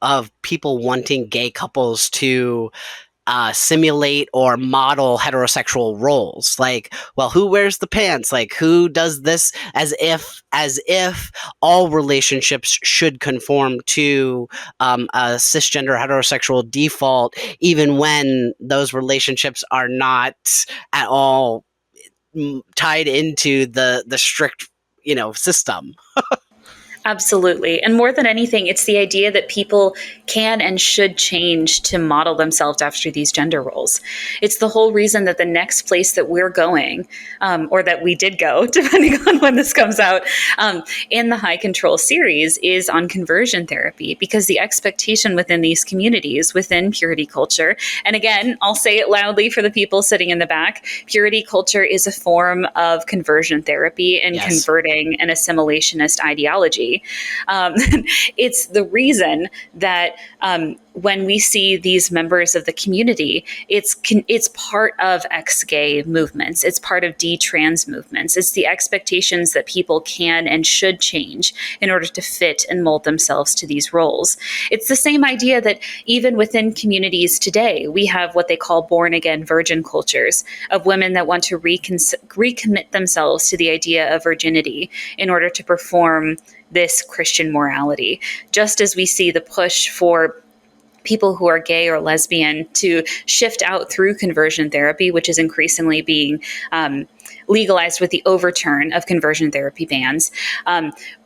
A: of people wanting gay couples to simulate or model heterosexual roles, like, well, who wears the pants, like who does this, as if all relationships should conform to a cisgender heterosexual default, even when those relationships are not at all tied into the strict system.
B: Absolutely. And more than anything, it's the idea that people can and should change to model themselves after these gender roles. It's the whole reason that the next place that we're going, or that we did go, depending on when this comes out, in the High Control series is on conversion therapy, because the expectation within these communities, within purity culture, and again, I'll say it loudly for the people sitting in the back, purity culture is a form of conversion therapy and yes. converting an assimilationist ideology. It's the reason that when we see these members of the community, it's part of ex-gay movements. It's part of de-trans movements. It's the expectations that people can and should change in order to fit and mold themselves to these roles. It's the same idea that even within communities today, we have what they call born-again virgin cultures of women that want to recommit themselves to the idea of virginity in order to perform this Christian morality. Just as we see the push for people who are gay or lesbian to shift out through conversion therapy, which is increasingly being legalized with the overturn of conversion therapy bans.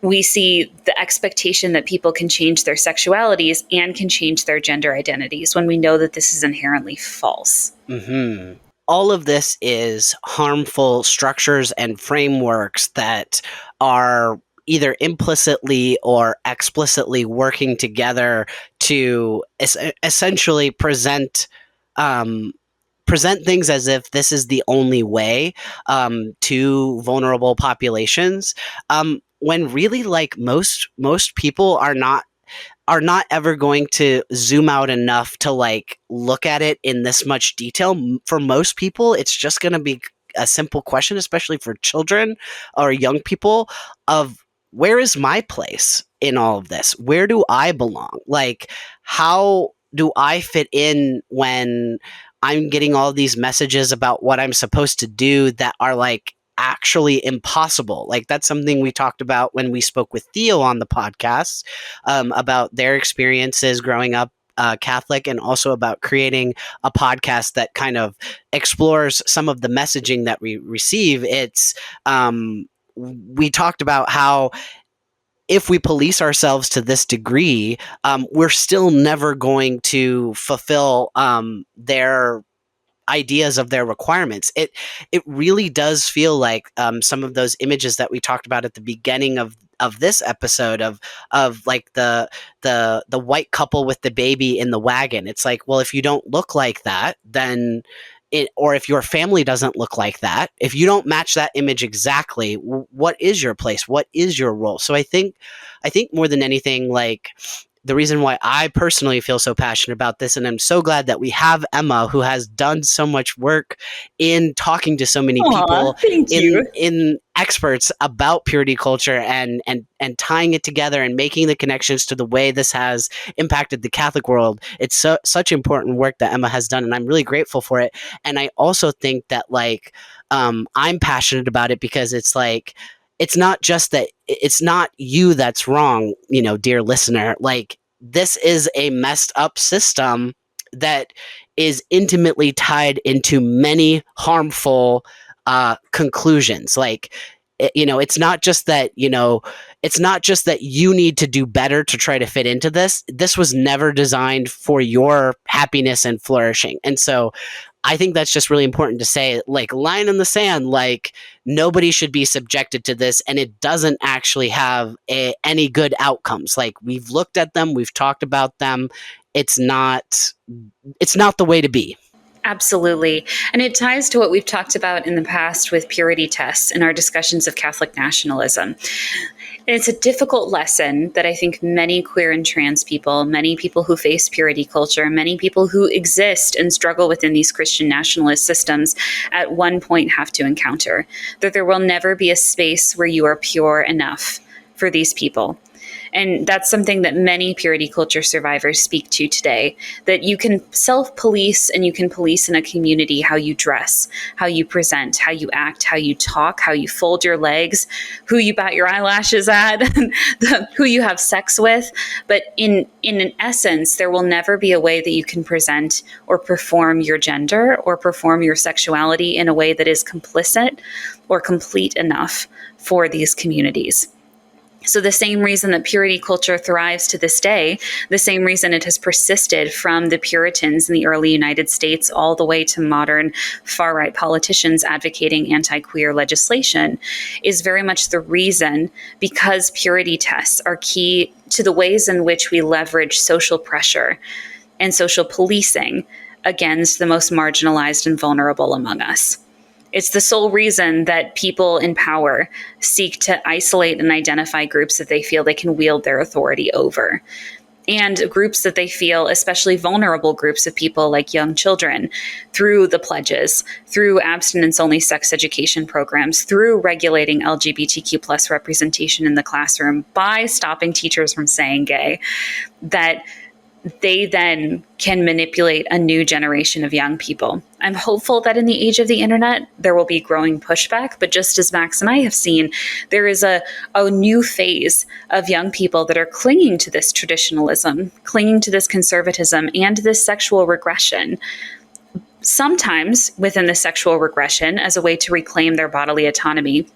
B: We see the expectation that people can change their sexualities and can change their gender identities when we know that this is inherently false.
A: Mm-hmm. All of this is harmful structures and frameworks that are either implicitly or explicitly working together to essentially present things as if this is the only way to vulnerable populations, when really, like, most people are not ever going to zoom out enough to, like, look at it in this much detail. For most people, it's just going to be a simple question, especially for children or young people, of where is my place in all of this? Where do I belong? Like, how do I fit in when I'm getting all these messages about what I'm supposed to do that are, like, actually impossible? Like, that's something we talked about when we spoke with Theo on the podcast, about their experiences growing up Catholic, and also about creating a podcast that kind of explores some of the messaging that we receive. We talked about how if we police ourselves to this degree, we're still never going to fulfill their ideas of their requirements. It really does feel like some of those images that we talked about at the beginning of this episode of like the white couple with the baby in the wagon. It's like, well, if you don't look like that, then or if your family doesn't look like that, if you don't match that image exactly, what is your place? What is your role? So I think more than anything, like, the reason why I personally feel so passionate about this, and I'm so glad that we have Emma, who has done so much work in talking to so many people,
B: Thank you.
A: in experts about purity culture, and tying it together and making the connections to the way this has impacted the Catholic world. It's such important work that Emma has done, and I'm really grateful for it. And I also think that, like, I'm passionate about it because it's like, it's not just that it's not you that's wrong, dear listener. Like, this is a messed up system that is intimately tied into many harmful conclusions. Like, it's not just that, it's not just that you need to do better to try to fit into this. This was never designed for your happiness and flourishing. And so I think that's just really important to say, like, line in the sand, like, nobody should be subjected to this, and it doesn't actually have any good outcomes. Like, we've looked at them, we've talked about them. It's not the way to be.
B: Absolutely. And it ties to what we've talked about in the past with purity tests in our discussions of Catholic nationalism. And it's a difficult lesson that I think many queer and trans people, many people who face purity culture, many people who exist and struggle within these Christian nationalist systems at one point have to encounter. That there will never be a space where you are pure enough for these people. And that's something that many purity culture survivors speak to today, that you can self-police and you can police in a community how you dress, how you present, how you act, how you talk, how you fold your legs, who you bat your eyelashes at, who you have sex with. But in an essence, there will never be a way that you can present or perform your gender or perform your sexuality in a way that is complicit or complete enough for these communities. So the same reason that purity culture thrives to this day, the same reason it has persisted from the Puritans in the early United States all the way to modern far-right politicians advocating anti-queer legislation, is very much the reason, because purity tests are key to the ways in which we leverage social pressure and social policing against the most marginalized and vulnerable among us. It's the sole reason that people in power seek to isolate and identify groups that they feel they can wield their authority over. And groups that they feel, especially vulnerable groups of people like young children, through the pledges, through abstinence-only sex education programs, through regulating LGBTQ plus representation in the classroom, by stopping teachers from saying gay, that they then can manipulate a new generation of young people. I'm hopeful that in the age of the internet, there will be growing pushback. But just as Max and I have seen, there is a new phase of young people that are clinging to this traditionalism, clinging to this conservatism and this sexual regression. Sometimes within the sexual regression as a way to reclaim their bodily autonomy,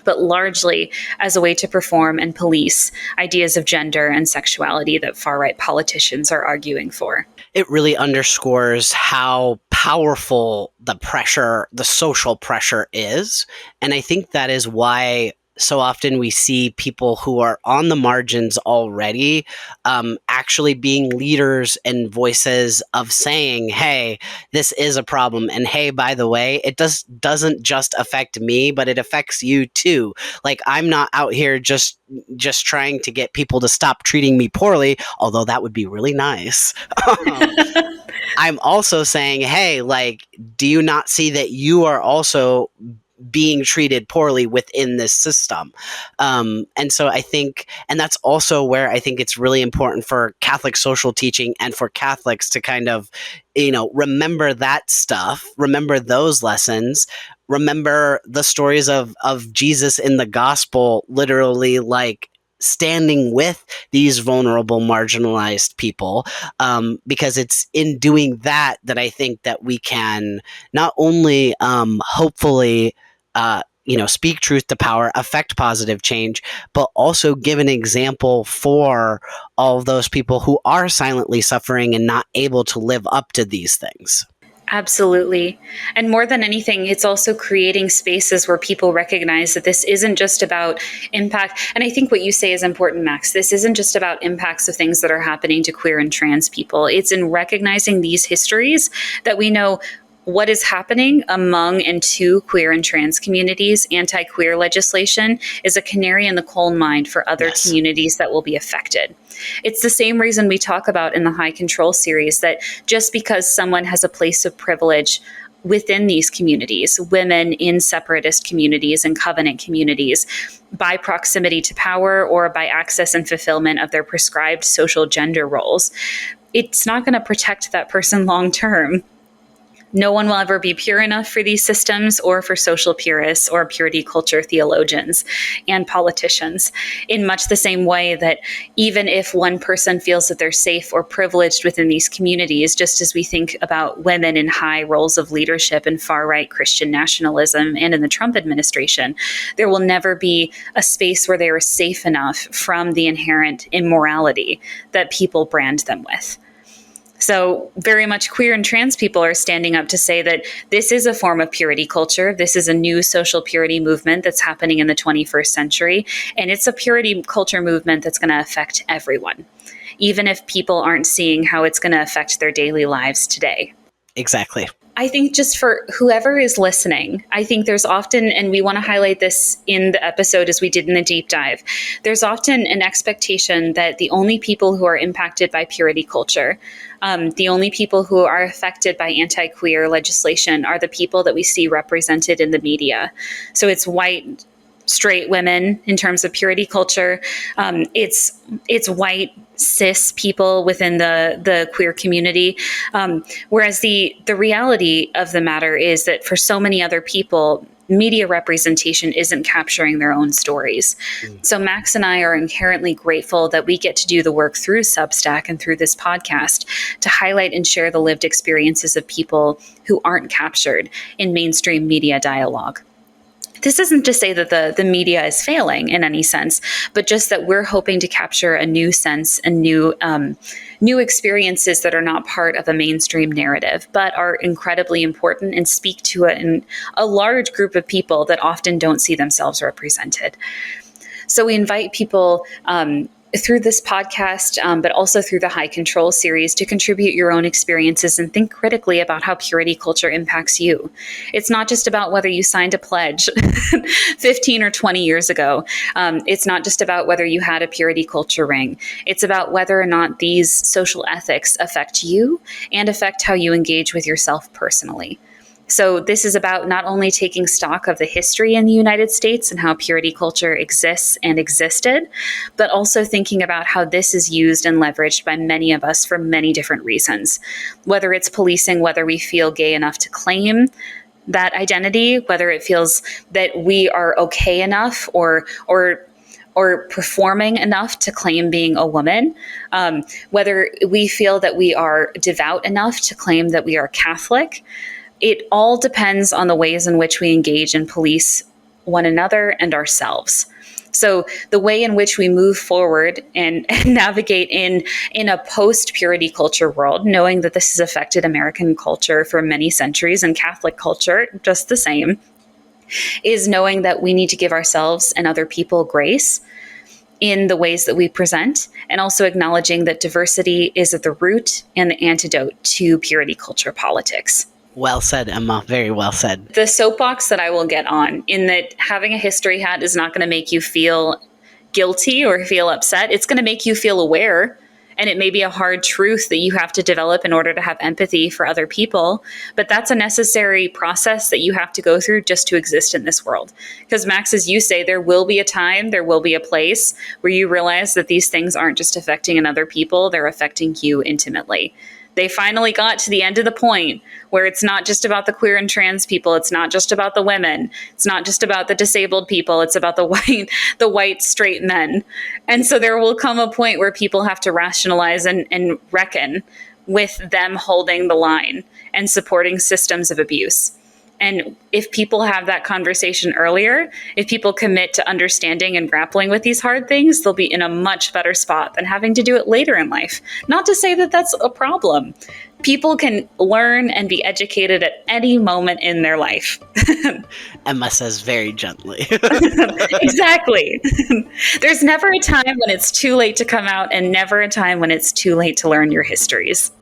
B: but largely as a way to perform and police ideas of gender and sexuality that far-right politicians are arguing for.
A: It really underscores how powerful the pressure, the social pressure is. And I think that is why so often we see people who are on the margins already actually being leaders and voices of saying, hey, this is a problem. And hey, by the way, it doesn't just affect me, but it affects you too. Like, I'm not out here just trying to get people to stop treating me poorly, although that would be really nice. I'm also saying, hey, like, do you not see that you are also being treated poorly within this system? And so I think, and that's also where I think it's really important for Catholic social teaching and for Catholics to kind of, remember that stuff, remember those lessons, remember the stories of Jesus in the gospel, literally like standing with these vulnerable, marginalized people, because it's in doing that I think that we can not only hopefully speak truth to power, affect positive change, but also give an example for all of those people who are silently suffering and not able to live up to these things.
B: Absolutely. And more than anything, it's also creating spaces where people recognize that this isn't just about impact. And I think what you say is important, Max. This isn't just about impacts of things that are happening to queer and trans people. It's in recognizing these histories that we know what is happening among and to queer and trans communities. Anti-queer legislation is a canary in the coal mine for other communities that will be affected. It's the same reason we talk about in the High Control series that just because someone has a place of privilege within these communities, women in separatist communities and covenant communities, by proximity to power or by access and fulfillment of their prescribed social gender roles, it's not going to protect that person long term. No one will ever be pure enough for these systems or for social purists or purity culture theologians and politicians, in much the same way that even if one person feels that they're safe or privileged within these communities, just as we think about women in high roles of leadership in far-right Christian nationalism and in the Trump administration, there will never be a space where they are safe enough from the inherent immorality that people brand them with. So very much queer and trans people are standing up to say that this is a form of purity culture. This is a new social purity movement that's happening in the 21st century. And it's a purity culture movement that's going to affect everyone, even if people aren't seeing how it's going to affect their daily lives today.
A: Exactly.
B: I think just for whoever is listening, I think there's often, and we want to highlight this in the episode as we did in the deep dive, there's often an expectation that the only people who are impacted by purity culture, the only people who are affected by anti-queer legislation are the people that we see represented in the media. So it's white, straight women in terms of purity culture. It's white, cis people within the queer community. Whereas the reality of the matter is that for so many other people, media representation isn't capturing their own stories. So Max and I are inherently grateful that we get to do the work through Substack and through this podcast to highlight and share the lived experiences of people who aren't captured in mainstream media dialogue. This isn't to say that the media is failing in any sense, but just that we're hoping to capture a new sense and new experiences that are not part of a mainstream narrative, but are incredibly important and speak to a large group of people that often don't see themselves represented. So we invite people through this podcast, but also through the High Control series, to contribute your own experiences and think critically about how purity culture impacts you. It's not just about whether you signed a pledge 15 or 20 years ago. It's not just about whether you had a purity culture ring. It's about whether or not these social ethics affect you and affect how you engage with yourself personally. So this is about not only taking stock of the history in the United States and how purity culture exists and existed, but also thinking about how this is used and leveraged by many of us for many different reasons. Whether it's policing whether we feel gay enough to claim that identity, whether it feels that we are okay enough or performing enough to claim being a woman, whether we feel that we are devout enough to claim that we are Catholic. It all depends on the ways in which we engage and police one another and ourselves. So the way in which we move forward and navigate in a post-purity culture world, knowing that this has affected American culture for many centuries and Catholic culture just the same, is knowing that we need to give ourselves and other people grace in the ways that we present, and also acknowledging that diversity is at the root and the antidote to purity culture politics.
A: Well said, Emma. Very well said.
B: The soapbox that I will get on, in that having a history hat is not going to make you feel guilty or feel upset. It's going to make you feel aware. And it may be a hard truth that you have to develop in order to have empathy for other people. But that's a necessary process that you have to go through just to exist in this world. Because Max, as you say, there will be a time, there will be a place where you realize that these things aren't just affecting other people, they're affecting you intimately. They finally got to the end of the point where it's not just about the queer and trans people. It's not just about the women. It's not just about the disabled people. It's about the white straight men. And so there will come a point where people have to rationalize and reckon with them holding the line and supporting systems of abuse. And if people have that conversation earlier, if people commit to understanding and grappling with these hard things, they'll be in a much better spot than having to do it later in life. Not to say that that's a problem. People can learn and be educated at any moment in their life.
A: Emma says very gently.
B: Exactly. There's never a time when it's too late to come out, and never a time when it's too late to learn your histories.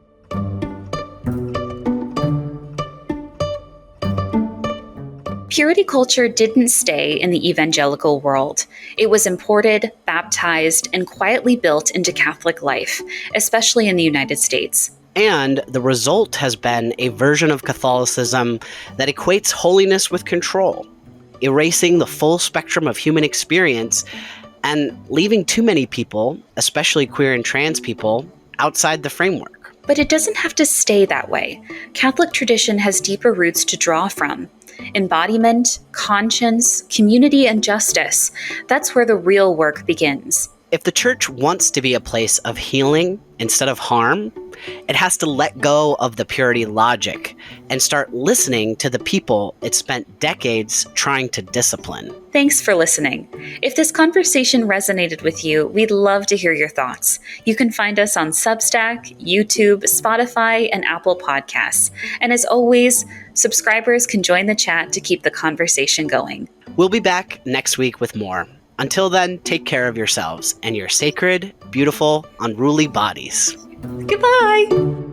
B: Purity culture didn't stay in the evangelical world. It was imported, baptized, and quietly built into Catholic life, especially in the United States.
A: And the result has been a version of Catholicism that equates holiness with control, erasing the full spectrum of human experience and leaving too many people, especially queer and trans people, outside the framework.
B: But it doesn't have to stay that way. Catholic tradition has deeper roots to draw from. Embodiment, conscience, community, and justice. That's where the real work begins.
A: If the church wants to be a place of healing instead of harm, it has to let go of the purity logic and start listening to the people it spent decades trying to discipline.
B: Thanks for listening. If this conversation resonated with you, we'd love to hear your thoughts. You can find us on Substack, YouTube, Spotify, and Apple Podcasts. And as always, subscribers can join the chat to keep the conversation going.
A: We'll be back next week with more. Until then, take care of yourselves and your sacred, beautiful, unruly bodies.
B: Goodbye!